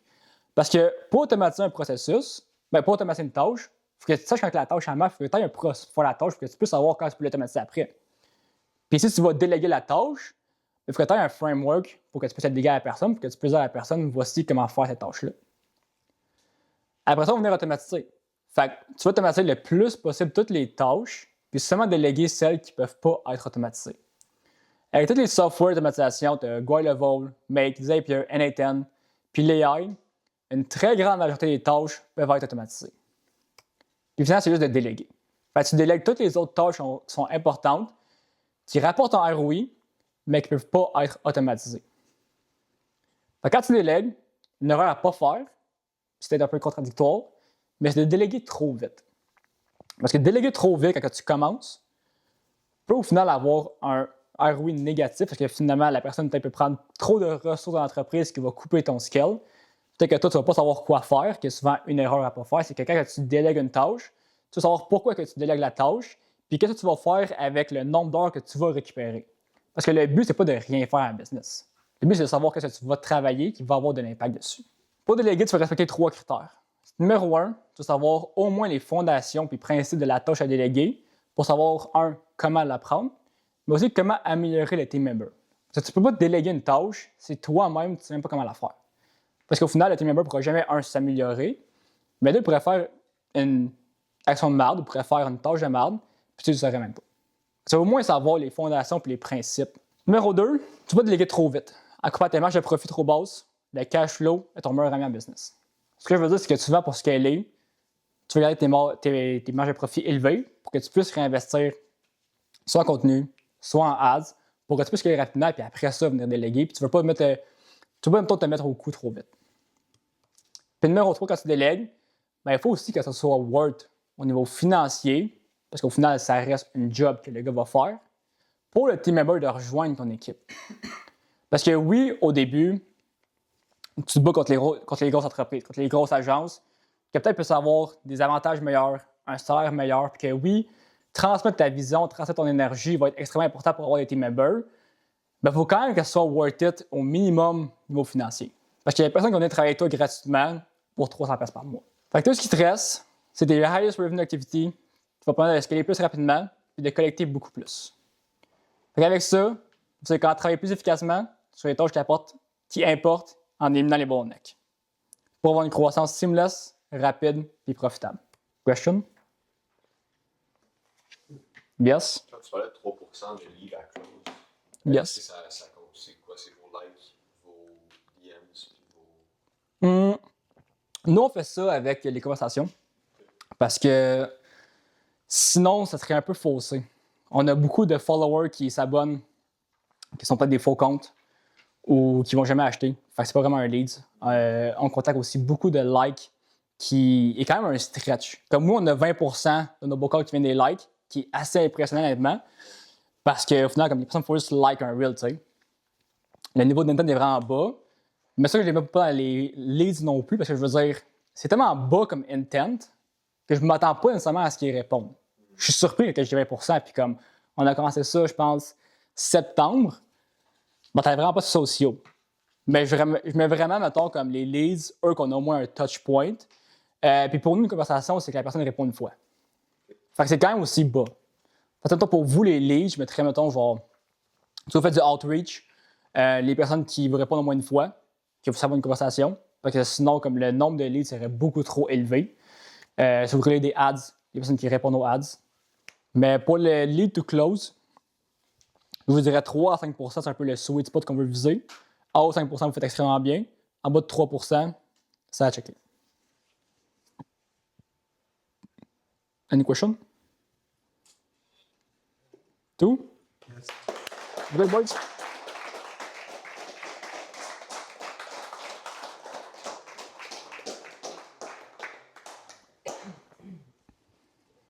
Parce que pour automatiser un processus, pour automatiser une tâche, il faut que tu saches quand la tâche en marche, il faut que tu aies un processus pour la tâche, il faut que tu puisses savoir quand tu peux l'automatiser après. Puis si tu vas déléguer la tâche, il faut que tu aies un framework pour que tu puisses le déléguer à la personne, pour que tu puisses dire à la personne, voici comment faire cette tâche-là. Après ça, on va venir automatiser. Fait que tu vas automatiser le plus possible toutes les tâches, puis seulement déléguer celles qui ne peuvent pas être automatisées. Avec tous les softwares d'automatisation, tu as GoiLevel, Make, Zapier, N8N, puis l'AI, une très grande majorité des tâches peuvent être automatisées. Puis finalement, c'est juste de déléguer. Fait que tu délègues toutes les autres tâches qui sont importantes, qui rapportent un ROI, mais qui ne peuvent pas être automatisées. Fait que quand tu délègues, une erreur à ne pas faire, c'est peut-être un peu contradictoire, mais c'est de déléguer trop vite. Parce que déléguer trop vite quand tu commences peut au final avoir un ROI négatif parce que finalement, la personne peut prendre trop de ressources dans l'entreprise qui va couper ton skill. Peut-être que toi, tu ne vas pas savoir quoi faire, qui est souvent une erreur à ne pas faire. C'est que quand tu délègues une tâche, tu vas savoir pourquoi que tu délègues la tâche, puis qu'est-ce que tu vas faire avec le nombre d'heures que tu vas récupérer. Parce que le but, c'est pas de rien faire en business. Le but, c'est de savoir qu'est-ce que tu vas travailler qui va avoir de l'impact dessus. Pour déléguer, tu vas respecter 3 critères. Numéro 1, tu vas savoir au moins les fondations puis principes de la tâche à déléguer pour savoir, comment l'apprendre, mais aussi comment améliorer le team member. Parce que tu ne peux pas déléguer une tâche si toi-même, tu ne sais même pas comment la faire. Parce qu'au final, le team member ne pourra jamais, s'améliorer, mais deux, il pourrait faire une action de merde, il pourrait faire une tâche de merde, puis tu ne le saurais même pas. Tu vas au moins savoir les fondations et les principes. Numéro 2, tu vas déléguer trop vite. En coupant tes marges de profit trop basses, le cash flow est ton meilleur ami en business. Ce que je veux dire, c'est que tu vas pour scaler, tu vas garder tes marges de profit élevées pour que tu puisses réinvestir soit en contenu, soit en ads, pour que tu puisses scaler rapidement, puis après ça, venir déléguer. Puis tu ne veux pas te mettre au cou trop vite. Puis numéro 3, quand tu délègues, il faut aussi que ça soit worth au niveau financier, parce qu'au final, ça reste une job que le gars va faire, pour le team member de rejoindre ton équipe. Parce que oui, au début, tu te bats contre les grosses entreprises, contre les grosses agences, qui peut-être peuvent avoir des avantages meilleurs, un salaire meilleur, puis que oui, transmettre ta vision, transmettre ton énergie va être extrêmement important pour avoir des team members, mais il faut quand même que ce soit worth it au minimum au niveau financier. Parce qu'il y a personne qui va venir travailler avec toi gratuitement pour 300$ par mois. Fait que tout ce qui te reste, c'est tes highest revenue activity qui va permettre de scaler plus rapidement et de collecter beaucoup plus. Fait qu'avec ça, vous savez comment travailler plus efficacement sur les tâches qui importent en éliminant les bottlenecks. Pour avoir une croissance seamless, rapide et profitable. Question? Yes? Quand tu parlais de 3% de lead à close, Yes. c'est quoi? C'est vos likes, vos DMs, puis vos... Nous, on fait ça avec les conversations parce que sinon, ça serait un peu faussé. On a beaucoup de followers qui s'abonnent, qui sont peut-être des faux comptes ou qui ne vont jamais acheter. Fait que c'est pas vraiment un lead. On contacte aussi beaucoup de likes qui est quand même un stretch. Comme nous, on a 20% de nos beaux comptes qui viennent des likes, qui est assez impressionnant honnêtement. Parce qu'au final, comme les personnes font juste like un reel, tu sais. Le niveau d'intent est vraiment bas. Mais ça, je ne les mets pas dans les leads non plus, parce que je veux dire, c'est tellement bas comme intent que je ne m'attends pas nécessairement à ce qu'ils répondent. Je suis surpris que je dis 20%, puis comme on a commencé ça, je pense, septembre, ben, t'avais vraiment pas de sociaux. Mais je mets vraiment, mettons, comme les leads, eux, qu'on a au moins un touch point. Puis pour nous, une conversation, c'est que la personne répond une fois. Fait que c'est quand même aussi bas. Peut-être pour vous, les leads, je mettrais, mettons, genre, si vous faites du outreach, les personnes qui vous répondent au moins une fois, qui vous savent une conversation, parce que sinon, comme le nombre de leads serait beaucoup trop élevé. Si vous créez des ads, les personnes qui répondent aux ads. Mais pour le lead to close, je vous dirais 3 à 5%, c'est un peu le sweet spot qu'on veut viser. En haut de 5%, vous faites extrêmement bien. En bas de 3%, ça a checké. Any question? Tout? Yes. Good boys.